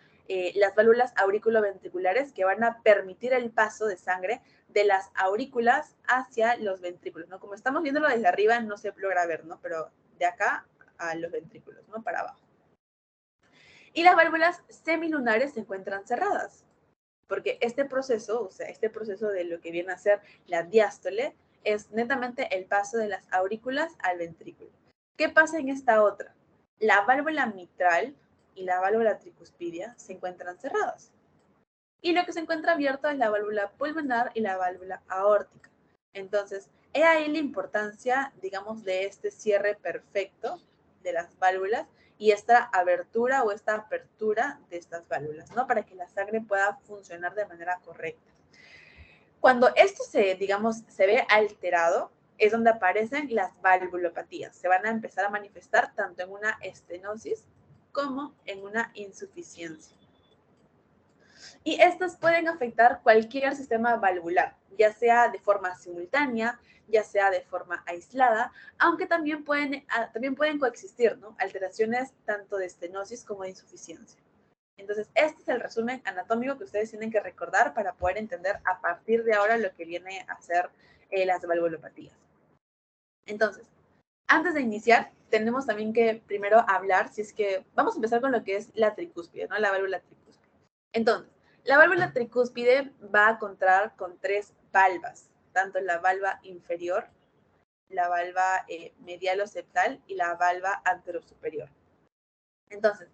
las válvulas aurículo-ventriculares que van a permitir el paso de sangre de las aurículas hacia los ventrículos, ¿no? Como estamos viéndolo desde arriba, no se logra ver, ¿no? Pero de acá a los ventrículos, ¿no? Para abajo. Y las válvulas semilunares se encuentran cerradas, porque este proceso, o sea, este proceso de lo que viene a ser la diástole, es netamente el paso de las aurículas al ventrículo. ¿Qué pasa en esta otra? La válvula mitral y la válvula tricuspidia se encuentran cerradas. Y lo que se encuentra abierto es la válvula pulmonar y la válvula aórtica. Entonces, he ahí la importancia, digamos, de este cierre perfecto de las válvulas y esta abertura o esta apertura de estas válvulas, ¿no? Para que la sangre pueda funcionar de manera correcta. Cuando esto digamos, se ve alterado, es donde aparecen las valvulopatías. Se van a empezar a manifestar tanto en una estenosis como en una insuficiencia. Y estas pueden afectar cualquier sistema valvular, ya sea de forma simultánea, ya sea de forma aislada, aunque también pueden coexistir, ¿no? Alteraciones tanto de estenosis como de insuficiencia. Entonces, este es el resumen anatómico que ustedes tienen que recordar para poder entender a partir de ahora lo que viene a ser las valvulopatías. Entonces, antes de iniciar, tenemos también que primero hablar, si es que vamos a empezar con lo que es la tricúspide, ¿no? La válvula tricúspide. Entonces, la válvula tricúspide va a contar con 3 valvas, tanto la valva inferior, la valva medialo-septal y la valva anterosuperior. Entonces,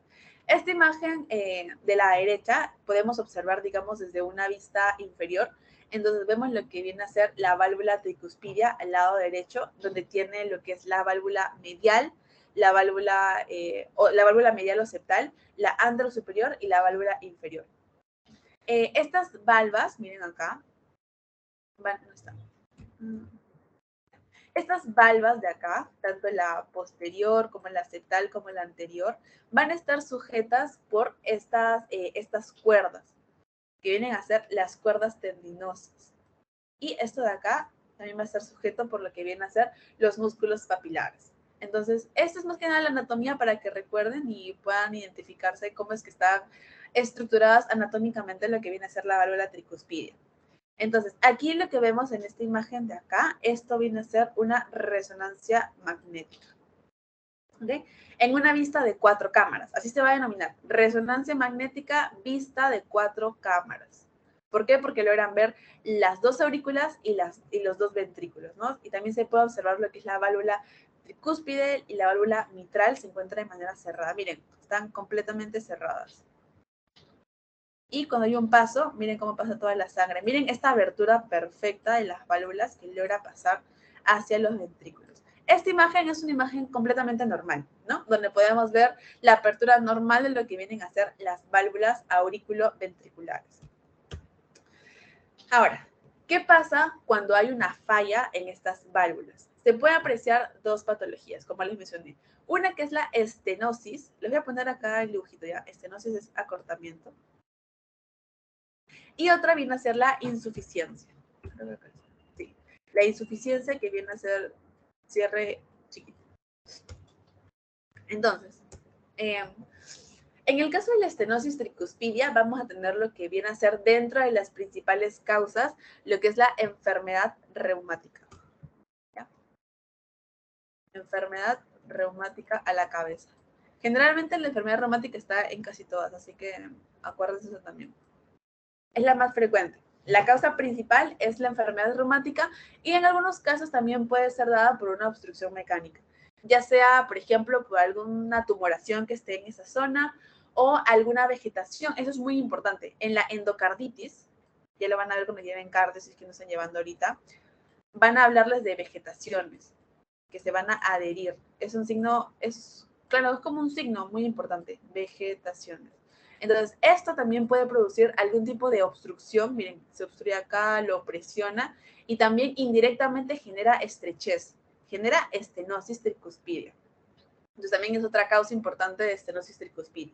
esta imagen de la derecha podemos observar, digamos, desde una vista inferior. Entonces vemos lo que viene a ser la válvula tricuspidia al lado derecho, donde tiene lo que es la válvula medial, la válvula medialo-septal, la anterosuperior y la válvula inferior. Estas valvas, miren acá, ¿dónde están? Estas valvas de acá, tanto la posterior como la septal como la anterior, van a estar sujetas por estas cuerdas, que vienen a ser las cuerdas tendinosas. Y esto de acá también va a estar sujeto por lo que vienen a ser los músculos papilares. Entonces, esta es más que nada la anatomía para que recuerden y puedan identificarse cómo es que están estructuradas anatómicamente lo que viene a ser la válvula tricuspidia. Entonces, aquí lo que vemos en esta imagen de acá, esto viene a ser una resonancia magnética. ¿Okay? En una vista de 4 cámaras, así se va a denominar, resonancia magnética vista de 4 cámaras. ¿Por qué? Porque logran ver las 2 aurículas y los 2 ventrículos, ¿no? Y también se puede observar lo que es la válvula tricúspide y la válvula mitral se encuentra de manera cerrada. Miren, están completamente cerradas. Y cuando hay un paso, miren cómo pasa toda la sangre. Miren esta abertura perfecta de las válvulas que logra pasar hacia los ventrículos. Esta imagen es una imagen completamente normal, ¿no? Donde podemos ver la apertura normal de lo que vienen a ser las válvulas aurículo-ventriculares. Ahora, ¿qué pasa cuando hay una falla en estas válvulas? Se puede apreciar 2 patologías, como les mencioné. Una que es la estenosis. Les voy a poner acá el dibujito ya. Estenosis es acortamiento. Y otra viene a ser la insuficiencia. Sí, la insuficiencia que viene a ser cierre chiquito. Entonces, en el caso de la estenosis tricuspidia, vamos a tener lo que viene a ser dentro de las principales causas, lo que es la enfermedad reumática. ¿Ya? Enfermedad reumática a la cabeza. Generalmente la enfermedad reumática está en casi todas, así que acuérdense eso también. Es la más frecuente. La causa principal es la enfermedad reumática y en algunos casos también puede ser dada por una obstrucción mecánica, ya sea, por ejemplo, por alguna tumoración que esté en esa zona o alguna vegetación. Eso es muy importante. En la endocarditis, ya lo van a ver cuando lleven cardio, si es que no están llevando ahorita, van a hablarles de vegetaciones que se van a adherir. Es un signo, claro, es como un signo muy importante, vegetaciones. Entonces, esto también puede producir algún tipo de obstrucción. Miren, se obstruye acá, lo presiona y también indirectamente genera estrechez, genera estenosis tricuspidia. Entonces, también es otra causa importante de estenosis tricuspidia.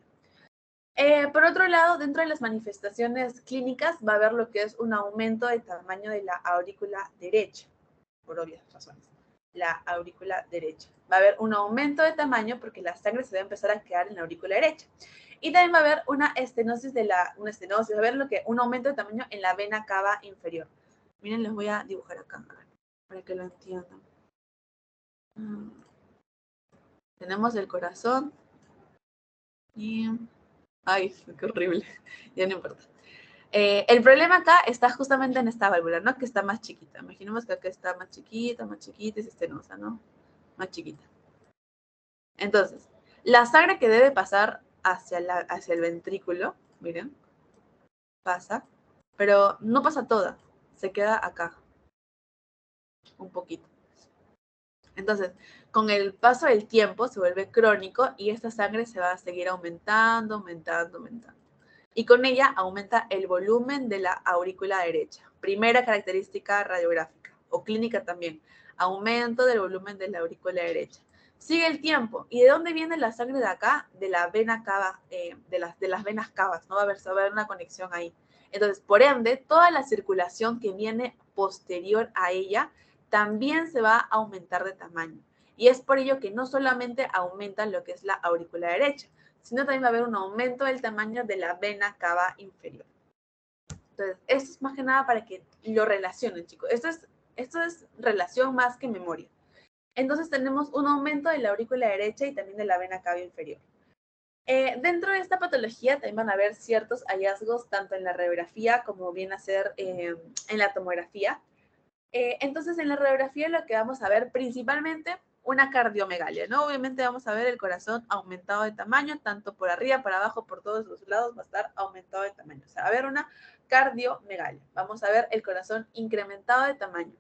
Por otro lado, dentro de las manifestaciones clínicas va a haber lo que es un aumento de tamaño de la aurícula derecha, por obvias razones. La aurícula derecha. Va a haber un aumento de tamaño porque la sangre se va a empezar a quedar en la aurícula derecha. Y también va a haber una estenosis, va a haber un aumento de tamaño en la vena cava inferior. Miren, les voy a dibujar acá para que lo entiendan. Tenemos el corazón y... Ay, qué horrible. Ya no importa. El problema acá está justamente en esta válvula, ¿no? Que está más chiquita. Imaginemos que acá está más chiquita y es estenosa, ¿no? Más chiquita. Entonces, la sangre que debe pasar hacia el ventrículo, miren, pasa, pero no pasa toda, se queda acá, un poquito. Entonces, con el paso del tiempo se vuelve crónico y esta sangre se va a seguir aumentando, aumentando, aumentando. Y con ella aumenta el volumen de la aurícula derecha. Primera característica radiográfica o clínica también, aumento del volumen de la aurícula derecha. Sigue el tiempo. ¿Y de dónde viene la sangre de acá? De la vena cava, de las venas cavas, ¿no? Va a haber una conexión ahí. Entonces, por ende, toda la circulación que viene posterior a ella también se va a aumentar de tamaño. Y es por ello que no solamente aumenta lo que es la aurícula derecha, sino también va a haber un aumento del tamaño de la vena cava inferior. Entonces, esto es más que nada para que lo relacionen, chicos. Esto es relación más que memoria. Entonces, tenemos un aumento de la aurícula derecha y también de la vena cava inferior. Dentro de esta patología también van a haber ciertos hallazgos, tanto en la radiografía como viene a ser en la tomografía. Entonces, en la radiografía lo que vamos a ver principalmente una cardiomegalia, ¿no? Obviamente vamos a ver el corazón aumentado de tamaño, tanto por arriba, por abajo, por todos los lados va a estar aumentado de tamaño. O sea, va a haber una cardiomegalia. Vamos a ver el corazón incrementado de tamaño,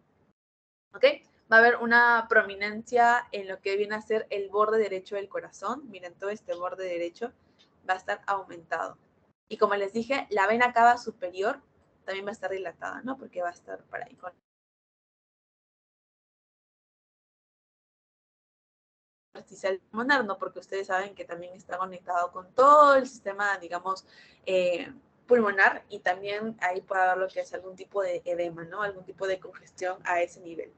¿ok? Va a haber una prominencia en lo que viene a ser el borde derecho del corazón. Miren, todo este borde derecho va a estar aumentado. Y como les dije, la vena cava superior también va a estar dilatada, ¿no? Porque va a estar para ahí con artificial pulmonar, ¿no? Porque ustedes saben que también está conectado con todo el sistema, digamos, pulmonar y también ahí puede haber lo que es algún tipo de edema, ¿no? Algún tipo de congestión a ese nivel.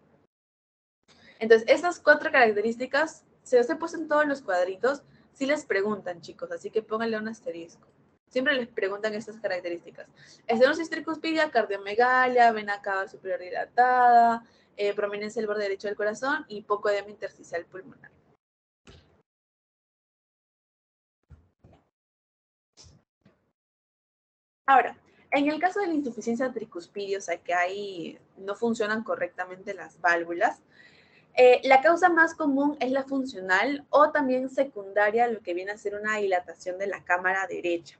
Entonces, estas 4 características se los he puesto en todos los cuadritos, sí les preguntan, chicos, así que pónganle un asterisco. Siempre les preguntan estas características. Estenosis tricuspidia, cardiomegalia, vena cava superior dilatada, prominencia del borde derecho del corazón y poco edema intersticial pulmonar. Ahora, en el caso de la insuficiencia tricuspidia, o sea que ahí no funcionan correctamente las válvulas, la causa más común es la funcional o también secundaria, lo que viene a ser una dilatación de la cámara derecha.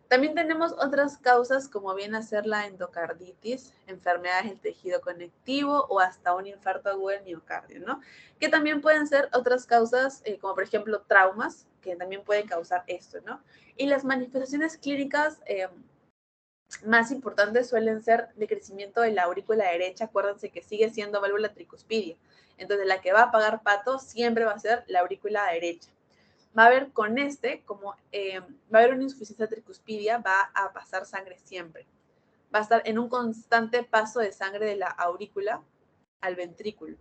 También tenemos otras causas como viene a ser la endocarditis, enfermedades del tejido conectivo o hasta un infarto agudo del miocardio, ¿no? Que también pueden ser otras causas, como por ejemplo traumas, que también pueden causar esto, ¿no? Y las manifestaciones clínicas más importantes suelen ser de crecimiento de la aurícula derecha. Acuérdense que sigue siendo válvula tricuspidia. Entonces, la que va a pagar pato siempre va a ser la aurícula derecha. Va a haber con como va a haber una insuficiencia tricuspidia, va a pasar sangre siempre. Va a estar en un constante paso de sangre de la aurícula al ventrículo.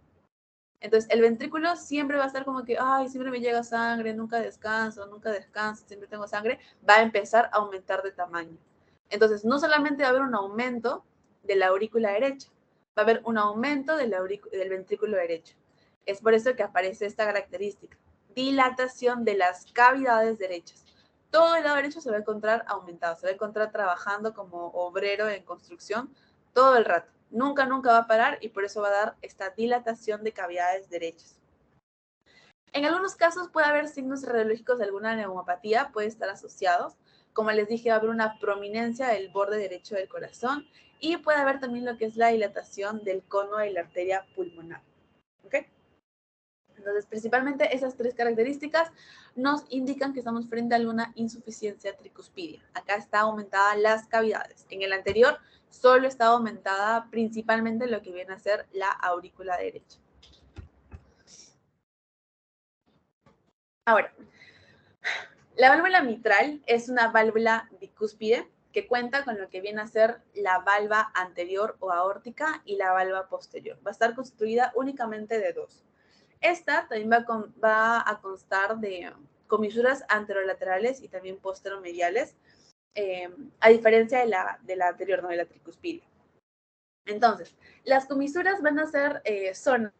Entonces, el ventrículo siempre va a estar como que, ay, siempre me llega sangre, nunca descanso, siempre tengo sangre. Va a empezar a aumentar de tamaño. Entonces, no solamente va a haber un aumento de la aurícula derecha, va a haber un aumento del ventrículo derecho. Es por eso que aparece esta característica, dilatación de las cavidades derechas. Todo el lado derecho se va a encontrar aumentado, se va a encontrar trabajando como obrero en construcción todo el rato. Nunca va a parar y por eso va a dar esta dilatación de cavidades derechas. En algunos casos puede haber signos radiológicos de alguna neumopatía, puede estar asociados. Como les dije, va a haber una prominencia del borde derecho del corazón y puede haber también lo que es la dilatación del cono de la arteria pulmonar. ¿Ok? Entonces, principalmente esas tres características nos indican que estamos frente a alguna insuficiencia tricuspidia. Acá está aumentada las cavidades. En el anterior solo está aumentada principalmente lo que viene a ser la aurícula derecha. Ahora, la válvula mitral es una válvula bicúspide que cuenta con lo que viene a ser la valva anterior o aórtica y la valva posterior. Va a estar constituida únicamente de dos. Esta también va a constar de comisuras anterolaterales y también posteromediales, a diferencia de la anterior, no de la tricuspidia. Entonces, las comisuras van a ser zonas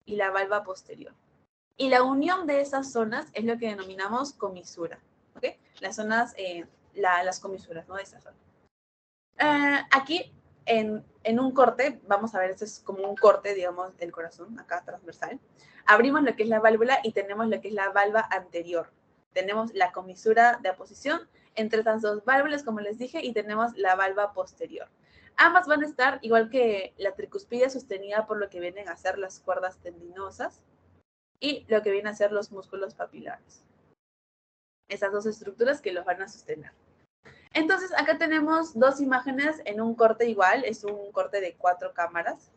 y la valva posterior. Y la unión de esas zonas es lo que denominamos comisura. ¿Ok? Las zonas, las comisuras, ¿no? De esa zona. Aquí, en un corte, vamos a ver, este es como un corte, digamos, del corazón, acá transversal. Abrimos lo que es la válvula y tenemos lo que es la valva anterior. Tenemos la comisura de aposición entre estas dos válvulas, como les dije, y tenemos la valva posterior. Ambas van a estar, igual que la tricuspidia, sostenida por lo que vienen a ser las cuerdas tendinosas y lo que vienen a ser los músculos papilares. Esas dos estructuras que los van a sostener. Entonces, acá tenemos dos imágenes en un corte igual, es un corte de 4 cámaras,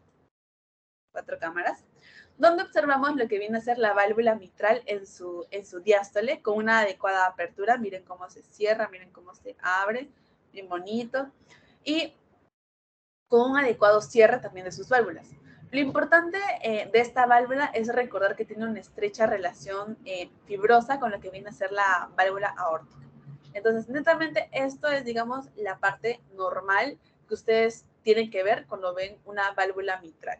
donde observamos lo que viene a ser la válvula mitral en su diástole, con una adecuada apertura. Miren cómo se cierra, miren cómo se abre, bien bonito, y con un adecuado cierre también de sus válvulas. Lo importante de esta válvula es recordar que tiene una estrecha relación fibrosa con lo que viene a ser la válvula aórtica. Entonces, netamente, esto es, digamos, la parte normal que ustedes tienen que ver cuando ven una válvula mitral.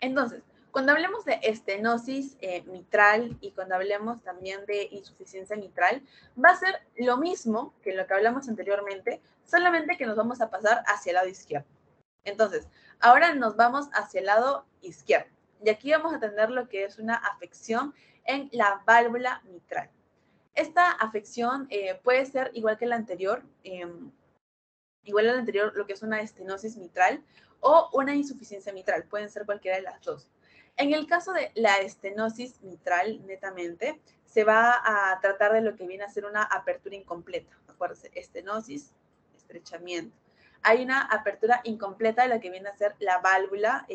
Entonces, cuando hablemos de estenosis mitral y cuando hablemos también de insuficiencia mitral, va a ser lo mismo que lo que hablamos anteriormente, solamente que nos vamos a pasar hacia el lado izquierdo. Entonces, ahora nos vamos hacia el lado izquierdo. Y aquí vamos a tener lo que es una afección en la válvula mitral. Esta afección puede ser igual que la anterior, lo que es una estenosis mitral o una insuficiencia mitral, pueden ser cualquiera de las dos. En el caso de la estenosis mitral, netamente, se va a tratar de lo que viene a ser una apertura incompleta. Acuérdense, estenosis, estrechamiento. Hay una apertura incompleta de lo que viene a ser la válvula,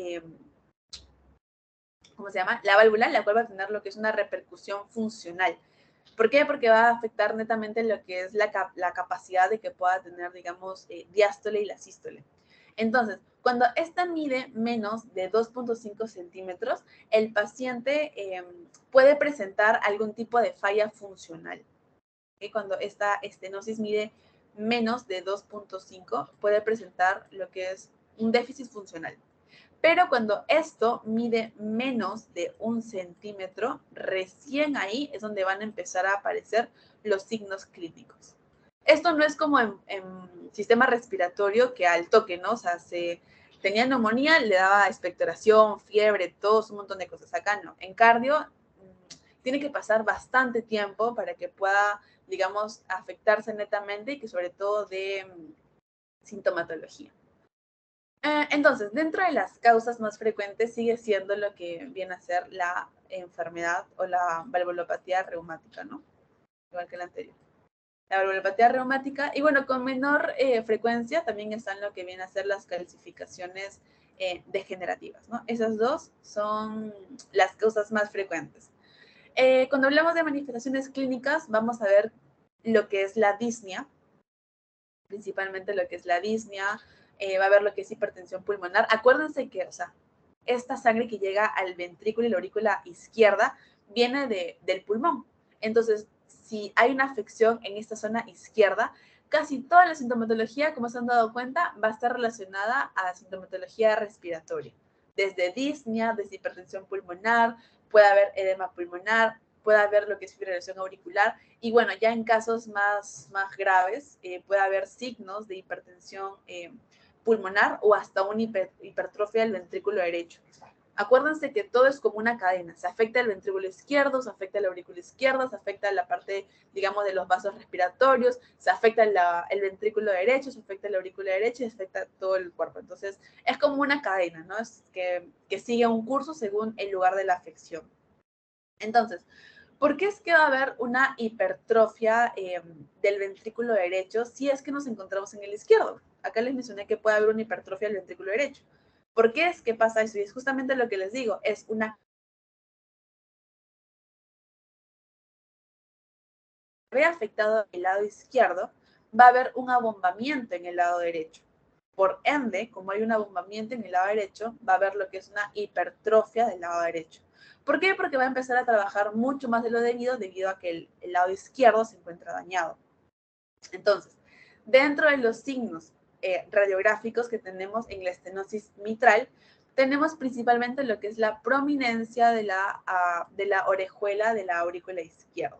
¿cómo se llama? La válvula, la cual va a tener lo que es una repercusión funcional. ¿Por qué? Porque va a afectar netamente lo que es la capacidad de que pueda tener, digamos, diástole y la sístole. Entonces, cuando esta mide menos de 2.5 centímetros, el paciente puede presentar algún tipo de falla funcional. ¿Okay? Cuando esta estenosis mide menos de 2.5, puede presentar lo que es un déficit funcional. Pero cuando esto mide menos de 1 centímetro, recién ahí es donde van a empezar a aparecer los signos clínicos. Esto no es como en sistema respiratorio que al toque, ¿no? O sea, tenía neumonía, le daba expectoración, fiebre, tos, un montón de cosas. Acá no. En cardio tiene que pasar bastante tiempo para que pueda, digamos, afectarse netamente y que sobre todo de sintomatología. Entonces, dentro de las causas más frecuentes sigue siendo lo que viene a ser la enfermedad o la valvulopatía reumática, ¿no? Igual que la anterior. La valvulopatía reumática, y bueno, con menor frecuencia también están lo que viene a ser las calcificaciones degenerativas, ¿no? Esas dos son las causas más frecuentes. Cuando hablamos de manifestaciones clínicas, vamos a ver lo que es la disnea, principalmente lo que es la disnea, va a haber lo que es hipertensión pulmonar. Acuérdense que, o sea, esta sangre que llega al ventrículo y la aurícula izquierda viene del pulmón. Entonces, si hay una afección en esta zona izquierda, casi toda la sintomatología, como se han dado cuenta, va a estar relacionada a la sintomatología respiratoria. Desde disnea, desde hipertensión pulmonar, puede haber edema pulmonar, puede haber lo que es fibrilación auricular, y bueno, ya en casos más graves puede haber signos de hipertensión pulmonar o hasta una hipertrofia del ventrículo derecho. Acuérdense que todo es como una cadena. Se afecta el ventrículo izquierdo, se afecta la aurícula izquierda, se afecta la parte, digamos, de los vasos respiratorios, se afecta el ventrículo derecho, se afecta la aurícula derecha y se afecta todo el cuerpo. Entonces, es como una cadena, ¿no? Es que sigue un curso según el lugar de la afección. Entonces, ¿por qué es que va a haber una hipertrofia del ventrículo derecho si es que nos encontramos en el izquierdo? Acá les mencioné que puede haber una hipertrofia del ventrículo derecho. ¿Por qué es que pasa eso? Y es justamente lo que les digo, es una... ve afectado el lado izquierdo, va a haber un abombamiento en el lado derecho. Por ende, como hay un abombamiento en el lado derecho, va a haber lo que es una hipertrofia del lado derecho. ¿Por qué? Porque va a empezar a trabajar mucho más de lo debido a que el lado izquierdo se encuentra dañado. Entonces, dentro de los signos radiográficos que tenemos en la estenosis mitral, tenemos principalmente lo que es la prominencia de la orejuela de la aurícula izquierda.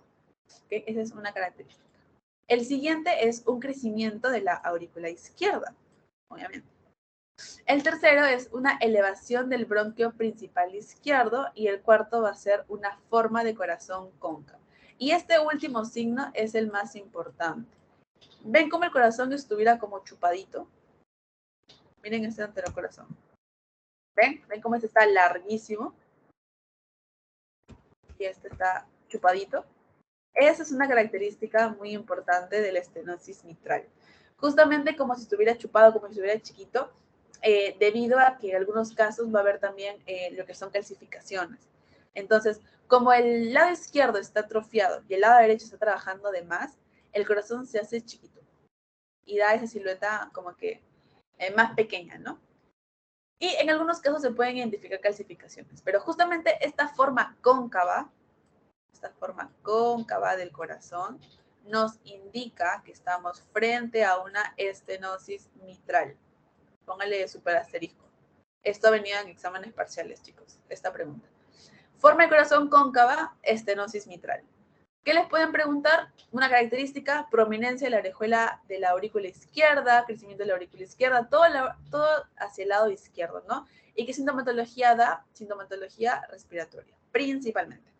¿Okay? Esa es una característica. El siguiente es un crecimiento de la aurícula izquierda, obviamente. El tercero es una elevación del bronquio principal izquierdo y el cuarto va a ser una forma de corazón cóncavo. Y este último signo es el más importante. ¿Ven cómo el corazón estuviera como chupadito? Miren este anterocorazón. ¿Ven? ¿Ven cómo este está larguísimo? Y este está chupadito. Esa es una característica muy importante de la estenosis mitral. Justamente como si estuviera chupado, como si estuviera chiquito, debido a que en algunos casos va a haber también lo que son calcificaciones. Entonces, como el lado izquierdo está atrofiado y el lado derecho está trabajando de más, el corazón se hace chiquito y da esa silueta como que más pequeña, ¿no? Y en algunos casos se pueden identificar calcificaciones, pero justamente esta forma cóncava del corazón nos indica que estamos frente a una estenosis mitral. Póngale super asterisco. Esto ha venido en exámenes parciales, chicos, esta pregunta. Forma de corazón cóncava, estenosis mitral. ¿Qué les pueden preguntar? Una característica, prominencia de la orejuela de la aurícula izquierda, crecimiento de la aurícula izquierda, todo hacia el lado izquierdo, ¿no? ¿Y qué sintomatología da? Sintomatología respiratoria, principalmente.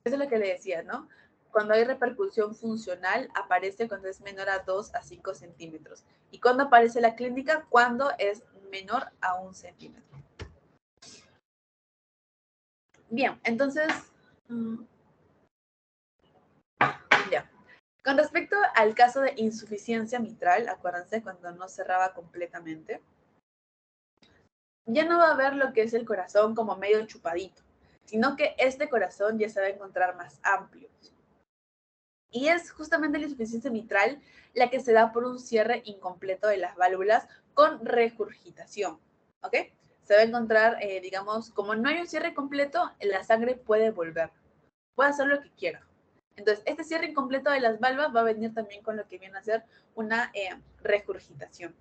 Eso es lo que le decía, ¿no? Cuando hay repercusión funcional, aparece cuando es menor a 2 a 5 centímetros. ¿Y cuándo aparece la clínica? Cuando es menor a 1 centímetro. Bien, entonces, ya. Con respecto al caso de insuficiencia mitral, acuérdense cuando no cerraba completamente, ya no va a haber lo que es el corazón como medio chupadito, sino que este corazón ya se va a encontrar más amplio. Y es justamente la insuficiencia mitral la que se da por un cierre incompleto de las válvulas con regurgitación, ¿ok? Se va a encontrar, digamos, como no hay un cierre completo, la sangre puede volver, puede hacer lo que quiera. Entonces, este cierre incompleto de las válvulas va a venir también con lo que viene a ser una regurgitación.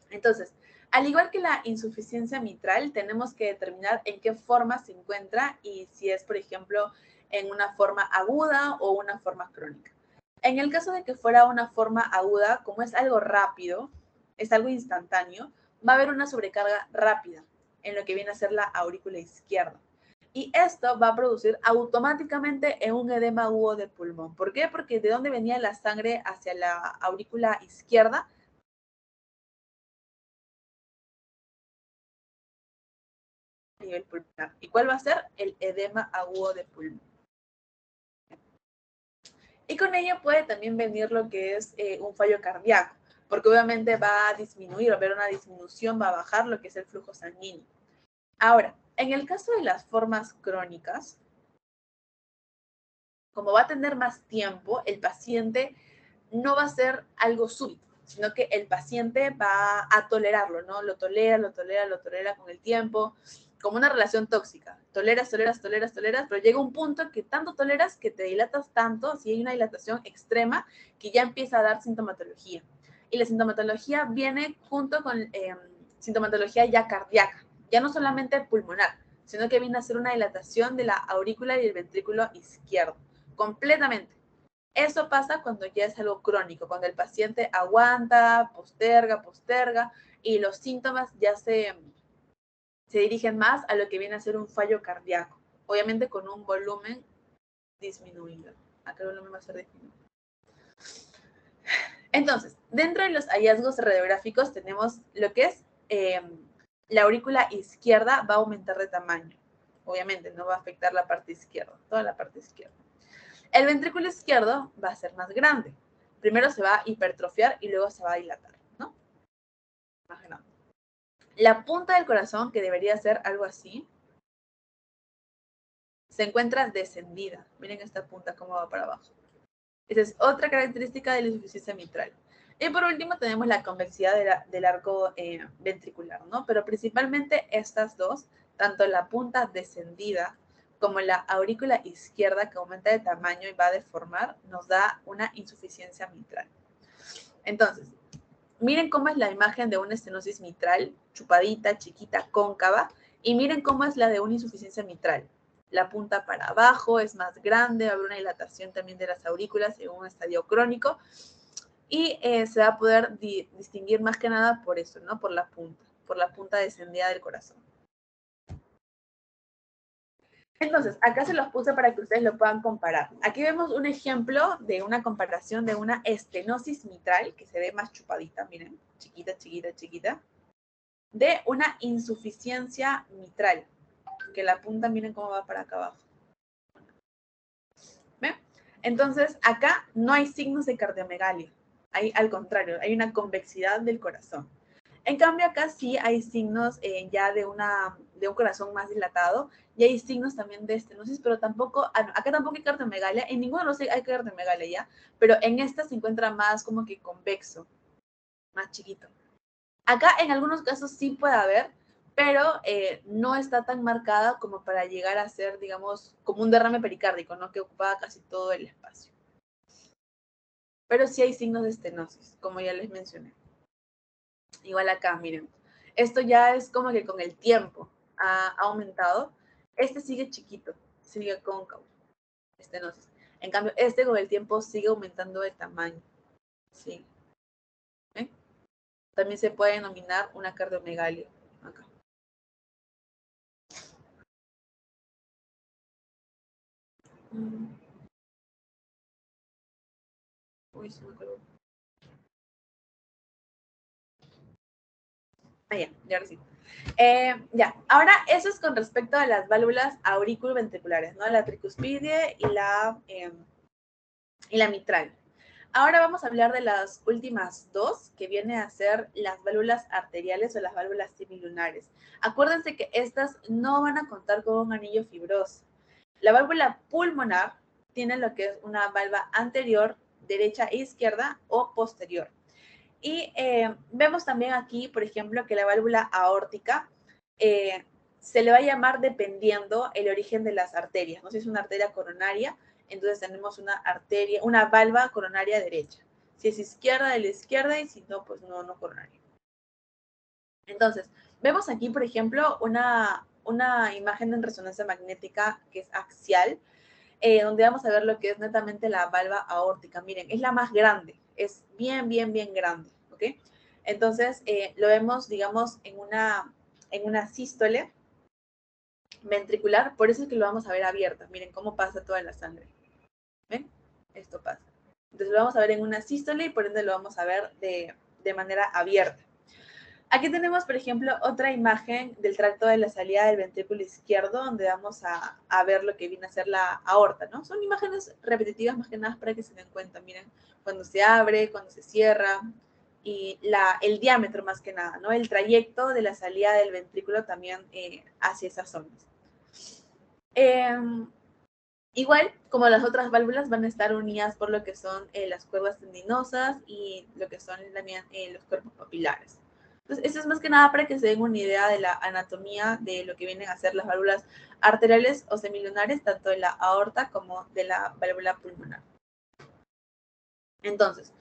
Entonces, al igual que la insuficiencia mitral, tenemos que determinar en qué forma se encuentra y si es, por ejemplo, en una forma aguda o una forma crónica. En el caso de que fuera una forma aguda, como es algo rápido, es algo instantáneo, va a haber una sobrecarga rápida en lo que viene a ser la aurícula izquierda. Y esto va a producir automáticamente un edema agudo del pulmón. ¿Por qué? Porque de dónde venía la sangre hacia la aurícula izquierda, a nivel pulmonar. ¿Y cuál va a ser? El edema agudo de pulmón. Y con ello puede también venir lo que es un fallo cardíaco, porque obviamente va a disminuir, va a haber una disminución, va a bajar lo que es el flujo sanguíneo. Ahora, en el caso de las formas crónicas, como va a tener más tiempo, el paciente no va a ser algo súbito, sino que el paciente va a tolerarlo, ¿no? Lo tolera con el tiempo, como una relación tóxica. Toleras, pero llega un punto que tanto toleras que te dilatas tanto, si hay una dilatación extrema, que ya empieza a dar sintomatología. Y la sintomatología viene junto con sintomatología ya cardíaca, ya no solamente pulmonar, sino que viene a ser una dilatación de la aurícula y el ventrículo izquierdo, completamente. Eso pasa cuando ya es algo crónico, cuando el paciente aguanta, posterga, y los síntomas ya se dirigen más a lo que viene a ser un fallo cardíaco, obviamente con un volumen disminuido. Acá el volumen va a ser disminuido. Entonces, dentro de los hallazgos radiográficos tenemos lo que es la aurícula izquierda va a aumentar de tamaño. Obviamente no va a afectar la parte izquierda, toda la parte izquierda. El ventrículo izquierdo va a ser más grande. Primero se va a hipertrofiar y luego se va a dilatar, ¿no? Más grande. La punta del corazón, que debería ser algo así, se encuentra descendida. Miren esta punta cómo va para abajo. Esa es otra característica de la insuficiencia mitral. Y por último tenemos la convexidad del arco ventricular, ¿no? Pero principalmente estas dos, tanto la punta descendida como la aurícula izquierda que aumenta de tamaño y va a deformar, nos da una insuficiencia mitral. Entonces, miren cómo es la imagen de una estenosis mitral, chupadita, chiquita, cóncava, y miren cómo es la de una insuficiencia mitral. La punta para abajo es más grande, va a haber una dilatación también de las aurículas en un estadio crónico, y se va a poder distinguir más que nada por eso, ¿no? Por la punta descendida del corazón. Entonces, acá se los puse para que ustedes lo puedan comparar. Aquí vemos un ejemplo de una comparación de una estenosis mitral, que se ve más chupadita, miren, chiquita, chiquita, chiquita, de una insuficiencia mitral, que la punta, miren cómo va para acá abajo. ¿Ven? Entonces, acá no hay signos de cardiomegalia. Hay, al contrario, hay una convexidad del corazón. En cambio, acá sí hay signos ya de un corazón más dilatado y hay signos también de estenosis, pero tampoco, acá tampoco hay cardiomegalia, en ninguno de los hay cardiomegalia ya, pero en esta se encuentra más como que convexo, más chiquito. Acá en algunos casos sí puede haber, pero no está tan marcada como para llegar a ser, digamos, como un derrame pericárdico, ¿no? Que ocupa casi todo el espacio. Pero sí hay signos de estenosis, como ya les mencioné. Igual acá, miren. Esto ya es como que con el tiempo ha aumentado. Este sigue chiquito, sigue cóncavo, estenosis. En cambio, este con el tiempo sigue aumentando de tamaño. Sí. ¿Ven? También se puede denominar una cardiomegalia. Acá. Uy, se me colgó. Ah, ya ahora sí. Ya, ahora eso es con respecto a las válvulas auriculoventriculares, ¿no? La tricuspide y la mitral. Ahora vamos a hablar de las últimas dos, que vienen a ser las válvulas arteriales o las válvulas semilunares. Acuérdense que estas no van a contar con un anillo fibroso. La válvula pulmonar tiene lo que es una valva anterior, derecha e izquierda o posterior. Y vemos también aquí, por ejemplo, que la válvula aórtica se le va a llamar dependiendo el origen de las arterias. ¿No? Si es una arteria coronaria, entonces tenemos una arteria, una valva coronaria derecha. Si es izquierda, de la izquierda, y si no, pues no coronaria. Entonces, vemos aquí, por ejemplo, una imagen en resonancia magnética que es axial, donde vamos a ver lo que es netamente la valva aórtica. Miren, es la más grande, es bien grande, ¿ok? Entonces, lo vemos, digamos, en una sístole ventricular, por eso es que lo vamos a ver abierta. Miren cómo pasa toda la sangre. ¿Ven? Esto pasa. Entonces, lo vamos a ver en una sístole y por ende lo vamos a ver de manera abierta. Aquí tenemos, por ejemplo, otra imagen del tracto de la salida del ventrículo izquierdo, donde vamos a ver lo que viene a ser la aorta, ¿no? Son imágenes repetitivas más que nada para que se den cuenta. Miren, cuando se abre, cuando se cierra, y el diámetro más que nada, ¿no? El trayecto de la salida del ventrículo también hacia esas zonas. Igual, como las otras válvulas, van a estar unidas por lo que son las cuerdas tendinosas y lo que son también los cuerpos papilares. Entonces, esto es más que nada para que se den una idea de la anatomía de lo que vienen a ser las válvulas arteriales o semilunares, tanto de la aorta como de la válvula pulmonar. Entonces,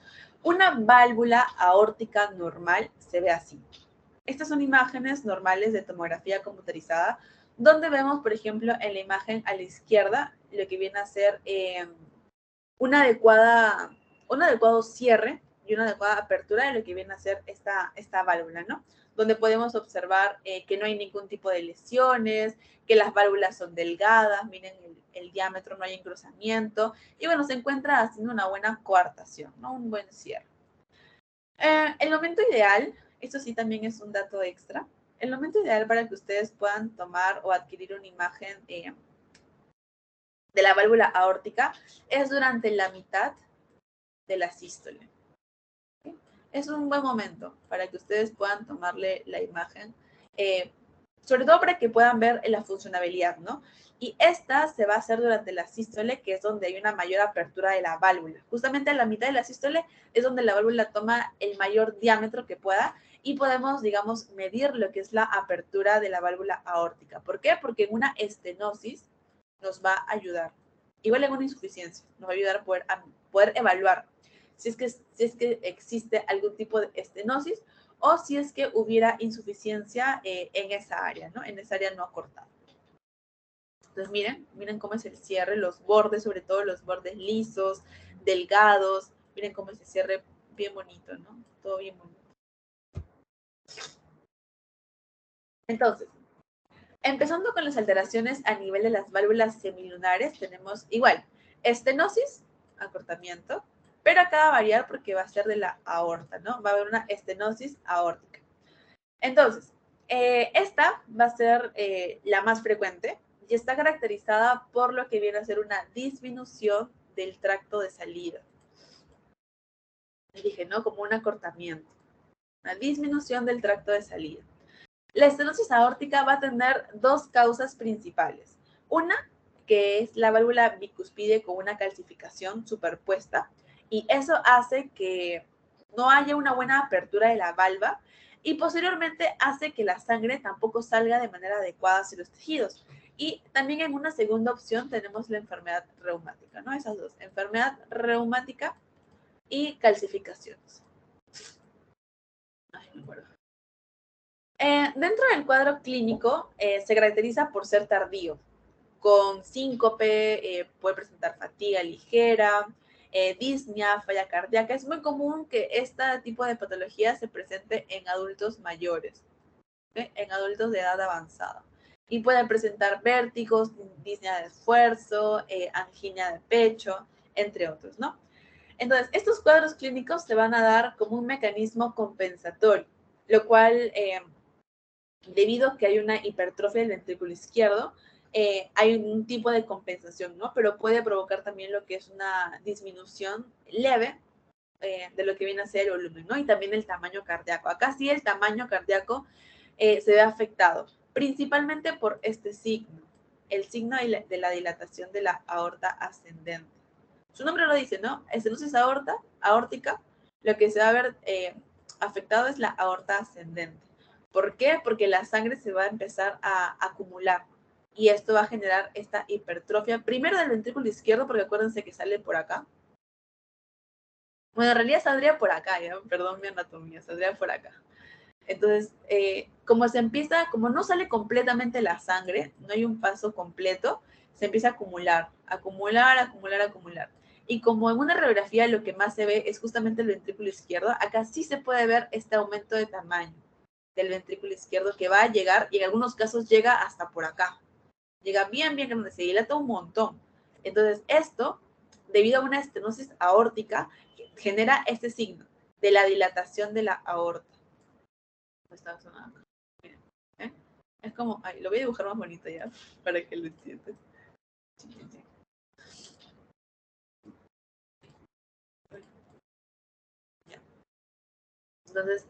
una válvula aórtica normal se ve así. Estas son imágenes normales de tomografía computarizada, donde vemos, por ejemplo, en la imagen a la izquierda, lo que viene a ser un adecuado cierre y una adecuada apertura de lo que viene a ser esta válvula, ¿no? Donde podemos observar que no hay ningún tipo de lesiones, que las válvulas son delgadas, miren el diámetro, no hay engrosamiento, y bueno, se encuentra haciendo una buena coartación, ¿no? Un buen cierre. El momento ideal, esto sí también es un dato extra, el momento ideal para que ustedes puedan tomar o adquirir una imagen de la válvula aórtica es durante la mitad de la sístole. ¿Okay? Es un buen momento para que ustedes puedan tomarle la imagen, sobre todo para que puedan ver la funcionabilidad, ¿no? Y esta se va a hacer durante la sístole, que es donde hay una mayor apertura de la válvula. Justamente a la mitad de la sístole es donde la válvula toma el mayor diámetro que pueda y podemos, digamos, medir lo que es la apertura de la válvula aórtica. ¿Por qué? Porque en una estenosis nos va a ayudar. Igual en una insuficiencia, nos va a ayudar a poder evaluar si es que existe algún tipo de estenosis o si es que hubiera insuficiencia en esa área, ¿no? En esa área no acortada. Entonces, miren cómo es el cierre, los bordes, sobre todo los bordes lisos, delgados. Miren cómo es el cierre bien bonito, ¿no? Todo bien bonito. Entonces, empezando con las alteraciones a nivel de las válvulas semilunares, tenemos igual estenosis, acortamiento, pero acá va a variar porque va a ser de la aorta, ¿no? Va a haber una estenosis aórtica. Entonces, esta va a ser la más frecuente y está caracterizada por lo que viene a ser una disminución del tracto de salida. Les dije, ¿no? Como un acortamiento. Una disminución del tracto de salida. La estenosis aórtica va a tener dos causas principales. Una, que es la válvula bicuspide con una calcificación superpuesta, y eso hace que no haya una buena apertura de la valva y posteriormente hace que la sangre tampoco salga de manera adecuada hacia los tejidos. Y también en una segunda opción tenemos la enfermedad reumática, ¿no? Esas dos, enfermedad reumática y calcificaciones. Ay, me acuerdo. Dentro del cuadro clínico se caracteriza por ser tardío, con síncope, puede presentar fatiga ligera, disnea, falla cardíaca. Es muy común que este tipo de patología se presente en adultos mayores, ¿okay? En adultos de edad avanzada. Y pueden presentar vértigos, disnea de esfuerzo, angina de pecho, entre otros, ¿no? Entonces, estos cuadros clínicos se van a dar como un mecanismo compensatorio, lo cual debido a que hay una hipertrofia del ventrículo izquierdo, hay un tipo de compensación, ¿no? Pero puede provocar también lo que es una disminución leve de lo que viene a ser el volumen, ¿no? Y también el tamaño cardíaco. Acá sí el tamaño cardíaco se ve afectado, principalmente por este signo, el signo de la dilatación de la aorta ascendente. Su nombre lo dice, ¿no? Estenosis aórtica, lo que se va a ver afectado es la aorta ascendente. ¿Por qué? Porque la sangre se va a empezar a acumular y esto va a generar esta hipertrofia, primero del ventrículo izquierdo, porque acuérdense que sale por acá. Bueno, en realidad saldría por acá, ¿ya? Perdón mi anatomía, saldría por acá. Entonces, como no sale completamente la sangre, no hay un paso completo, se empieza a acumular. Y como en una radiografía lo que más se ve es justamente el ventrículo izquierdo, acá sí se puede ver este aumento de tamaño del ventrículo izquierdo que va a llegar, y en algunos casos llega hasta por acá. Llega bien grande, se dilata un montón. Entonces, esto, debido a una estenosis aórtica, genera este signo de la dilatación de la aorta. Está sonando acá. Miren, ¿eh? Es como, lo voy a dibujar más bonito ya, para que lo entiendan. Entonces,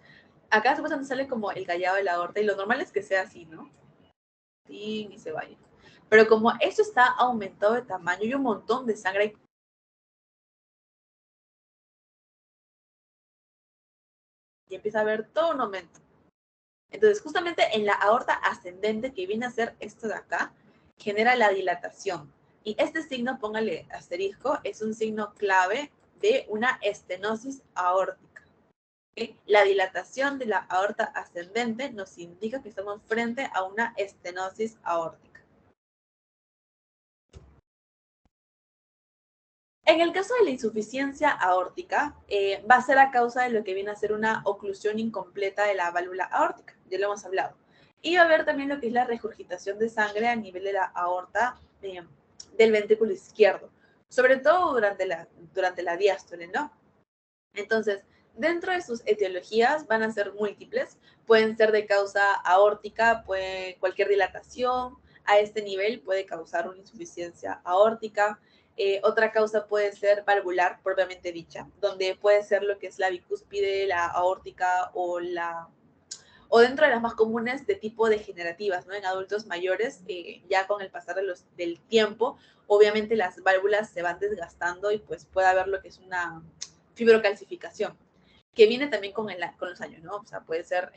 acá supuestamente sale como el callado de la aorta, y lo normal es que sea así, ¿no? Sí, y se vaya. Pero como esto está aumentado de tamaño y un montón de sangre, y empieza a haber todo un aumento. Entonces, justamente en la aorta ascendente, que viene a ser esto de acá, genera la dilatación. Y este signo, póngale asterisco, es un signo clave de una estenosis aórtica. ¿Okay? La dilatación de la aorta ascendente nos indica que estamos frente a una estenosis aórtica. En el caso de la insuficiencia aórtica, va a ser a causa de lo que viene a ser una oclusión incompleta de la válvula aórtica, ya lo hemos hablado. Y va a haber también lo que es la regurgitación de sangre a nivel de la aorta del ventrículo izquierdo, sobre todo durante la diástole, ¿no? Entonces, dentro de sus etiologías van a ser múltiples, pueden ser de causa aórtica, cualquier dilatación a este nivel puede causar una insuficiencia aórtica. Otra causa puede ser valvular, propiamente dicha, donde puede ser lo que es la bicúspide, la aórtica o dentro de las más comunes de tipo degenerativas, ¿no? En adultos mayores, ya con el pasar del tiempo, obviamente las válvulas se van desgastando y pues puede haber lo que es una fibrocalcificación, que viene también con los años, ¿no? O sea, puede ser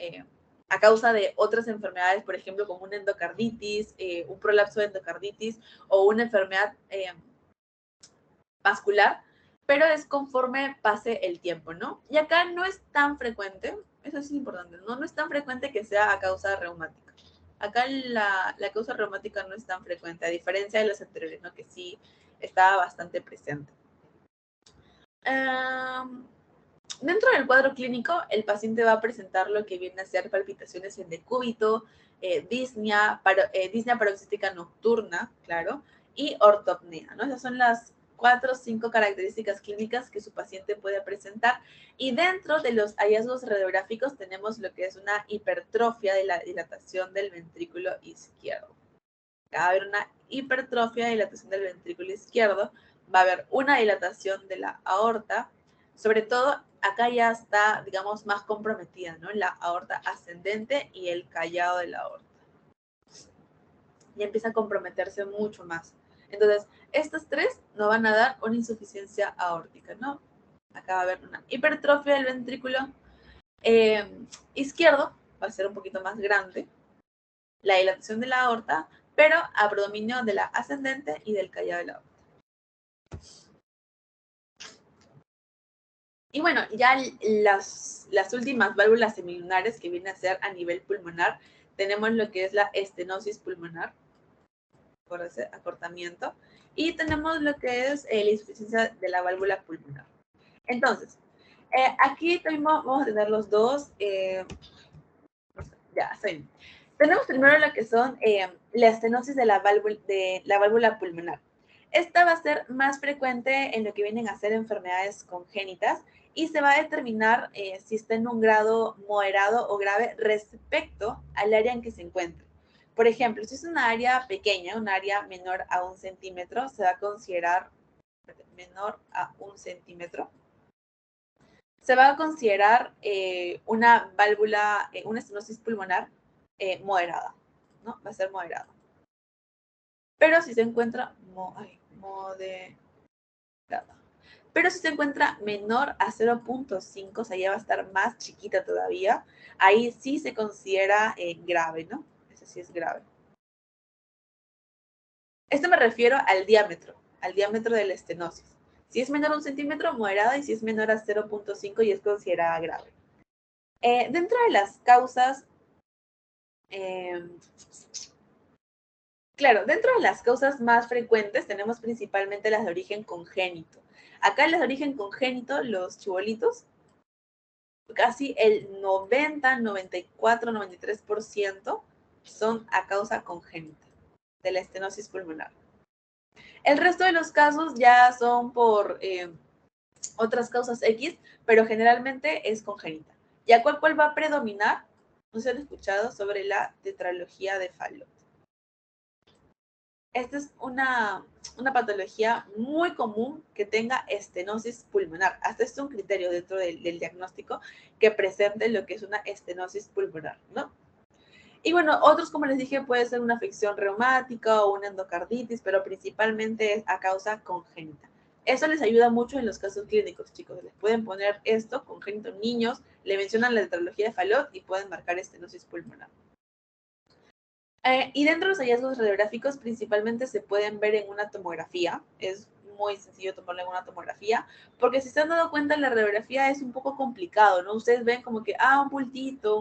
a causa de otras enfermedades, por ejemplo, como una endocarditis, un prolapso de endocarditis o una enfermedad vascular, pero es conforme pase el tiempo, ¿no? Y acá no es tan frecuente, eso es importante, ¿no? No es tan frecuente que sea a causa reumática. Acá la causa reumática no es tan frecuente, a diferencia de las anteriores, ¿no? Que sí estaba bastante presente. Dentro del cuadro clínico, el paciente va a presentar lo que viene a ser palpitaciones en decúbito, disnea paroxística nocturna, claro, y ortopnea, ¿no? Esas son las 4 o 5 características clínicas que su paciente puede presentar. Y dentro de los hallazgos radiográficos tenemos lo que es una hipertrofia de la dilatación del ventrículo izquierdo. Va a haber una hipertrofia de dilatación del ventrículo izquierdo, va a haber una dilatación de la aorta, sobre todo acá ya está, digamos, más comprometida, ¿no? La aorta ascendente y el callado de la aorta. Ya empieza a comprometerse mucho más. Entonces, estas tres nos van a dar una insuficiencia aórtica, ¿no? Acá va a haber una hipertrofia del ventrículo izquierdo, va a ser un poquito más grande, la dilatación de la aorta, pero a predominio de la ascendente y del callado de la aorta. Y bueno, ya las últimas válvulas semilunares que vienen a ser a nivel pulmonar, tenemos lo que es la estenosis pulmonar, por ese acortamiento, y tenemos lo que es la insuficiencia de la válvula pulmonar. Entonces, aquí también vamos a tener los dos, ya, está bien. Tenemos primero lo que son la estenosis de la válvula pulmonar. Esta va a ser más frecuente en lo que vienen a ser enfermedades congénitas y se va a determinar si está en un grado moderado o grave respecto al área en que se encuentre. Por ejemplo, si es una área pequeña, un área menor a 1 centímetro, se va a considerar menor a 1 centímetro. se va a considerar una válvula, una estenosis pulmonar moderada, ¿no? Va a ser moderada. Pero si se encuentra moderada. Pero si se encuentra menor a 0.5, o sea, ya va a estar más chiquita todavía, ahí sí se considera grave, ¿no? Eso sí es grave. Esto me refiero al diámetro de la estenosis. Si es menor a 1 centímetro, moderada, y si es menor a 0.5, ya es considerada grave. Dentro de las causas, claro, dentro de las causas más frecuentes tenemos principalmente las de origen congénito. Acá las de origen congénito, los chibolitos, casi el 90, 94, 93% son a causa congénita de la estenosis pulmonar. El resto de los casos ya son por otras causas X, pero generalmente es congénita. ¿Y cuál va a predominar? ¿No se han escuchado sobre la tetralogía de Fallot? Esta es una patología muy común que tenga estenosis pulmonar. Hasta es un criterio dentro del diagnóstico que presente lo que es una estenosis pulmonar, ¿no? Y bueno, otros, como les dije, puede ser una afección reumática o una endocarditis, pero principalmente es a causa congénita. Eso les ayuda mucho en los casos clínicos, chicos. Les pueden poner esto, congénito en niños, le mencionan la tetralogía de Fallot y pueden marcar estenosis pulmonar. Y dentro de los hallazgos radiográficos principalmente se pueden ver en una tomografía. Es muy sencillo tomarlo en una tomografía, porque si se han dado cuenta, la radiografía es un poco complicado, ¿no? Ustedes ven como que, un bultito,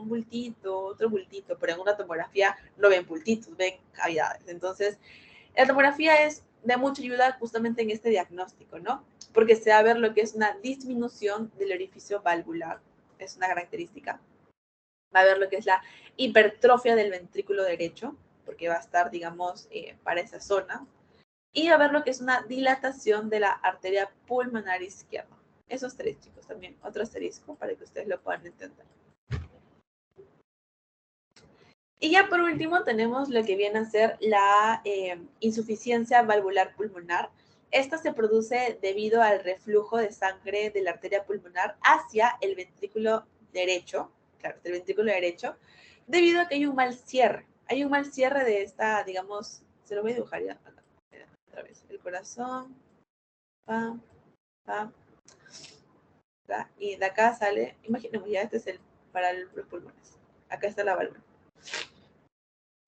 otro bultito, pero en una tomografía no ven bultitos, ven cavidades. Entonces, la tomografía es de mucha ayuda justamente en este diagnóstico, ¿no? Porque se va a ver lo que es una disminución del orificio valvular, es una característica. Va a ver lo que es la hipertrofia del ventrículo derecho, porque va a estar, digamos, para esa zona. Y va a ver lo que es una dilatación de la arteria pulmonar izquierda. Esos tres, chicos, también otro asterisco para que ustedes lo puedan entender. Y ya por último tenemos lo que viene a ser la insuficiencia valvular pulmonar. Esta se produce debido al reflujo de sangre de la arteria pulmonar hacia el ventrículo derecho, claro, del ventrículo derecho, debido a que hay un mal cierre. Hay un mal cierre de esta, digamos, se lo voy a dibujar ya otra vez. El corazón, pam, pam, y de acá sale, imaginemos ya, este es para los pulmones. Acá está la válvula.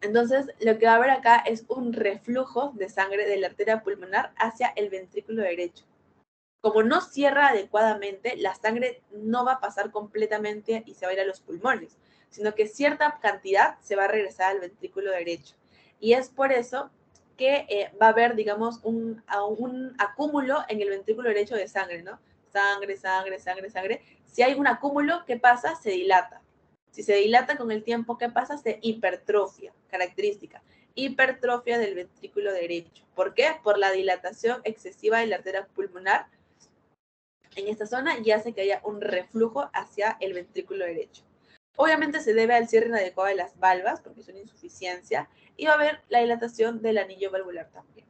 Entonces, lo que va a haber acá es un reflujo de sangre de la arteria pulmonar hacia el ventrículo derecho. Como no cierra adecuadamente, la sangre no va a pasar completamente y se va a ir a los pulmones, sino que cierta cantidad se va a regresar al ventrículo derecho. Y es por eso que va a haber, digamos, un acúmulo en el ventrículo derecho de sangre, ¿no? Sangre, sangre, sangre, sangre. Si hay un acúmulo, ¿qué pasa? Se dilata. Si se dilata con el tiempo, ¿qué pasa? Se hipertrofia, característica. Hipertrofia del ventrículo derecho. ¿Por qué? Por la dilatación excesiva de la arteria pulmonar en esta zona y hace que haya un reflujo hacia el ventrículo derecho. Obviamente se debe al cierre inadecuado de las valvas, porque es una insuficiencia, y va a haber la dilatación del anillo valvular también.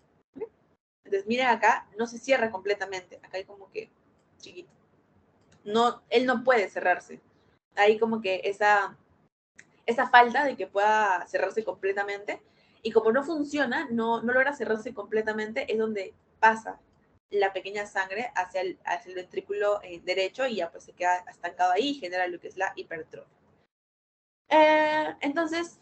Entonces, miren acá, no se cierra completamente. Acá hay como que chiquito. No, él no puede cerrarse. Hay como que esa falta de que pueda cerrarse completamente. Y como no funciona, no logra cerrarse completamente, es donde pasa la pequeña sangre hacia el ventrículo derecho y ya pues se queda estancado ahí y genera lo que es la hipertrofia. Entonces,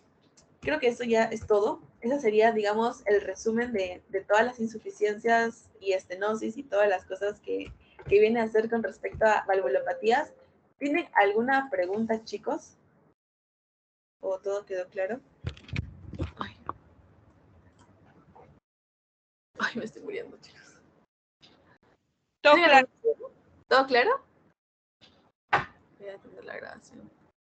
creo que eso ya es todo. Ese sería, digamos, el resumen de todas las insuficiencias y estenosis y todas las cosas que viene a hacer con respecto a valvulopatías. ¿Tienen alguna pregunta, chicos? ¿O todo quedó claro? Ay, me estoy muriendo, chicos. Todo claro. ¿Todo claro? Voy a atender la grabación.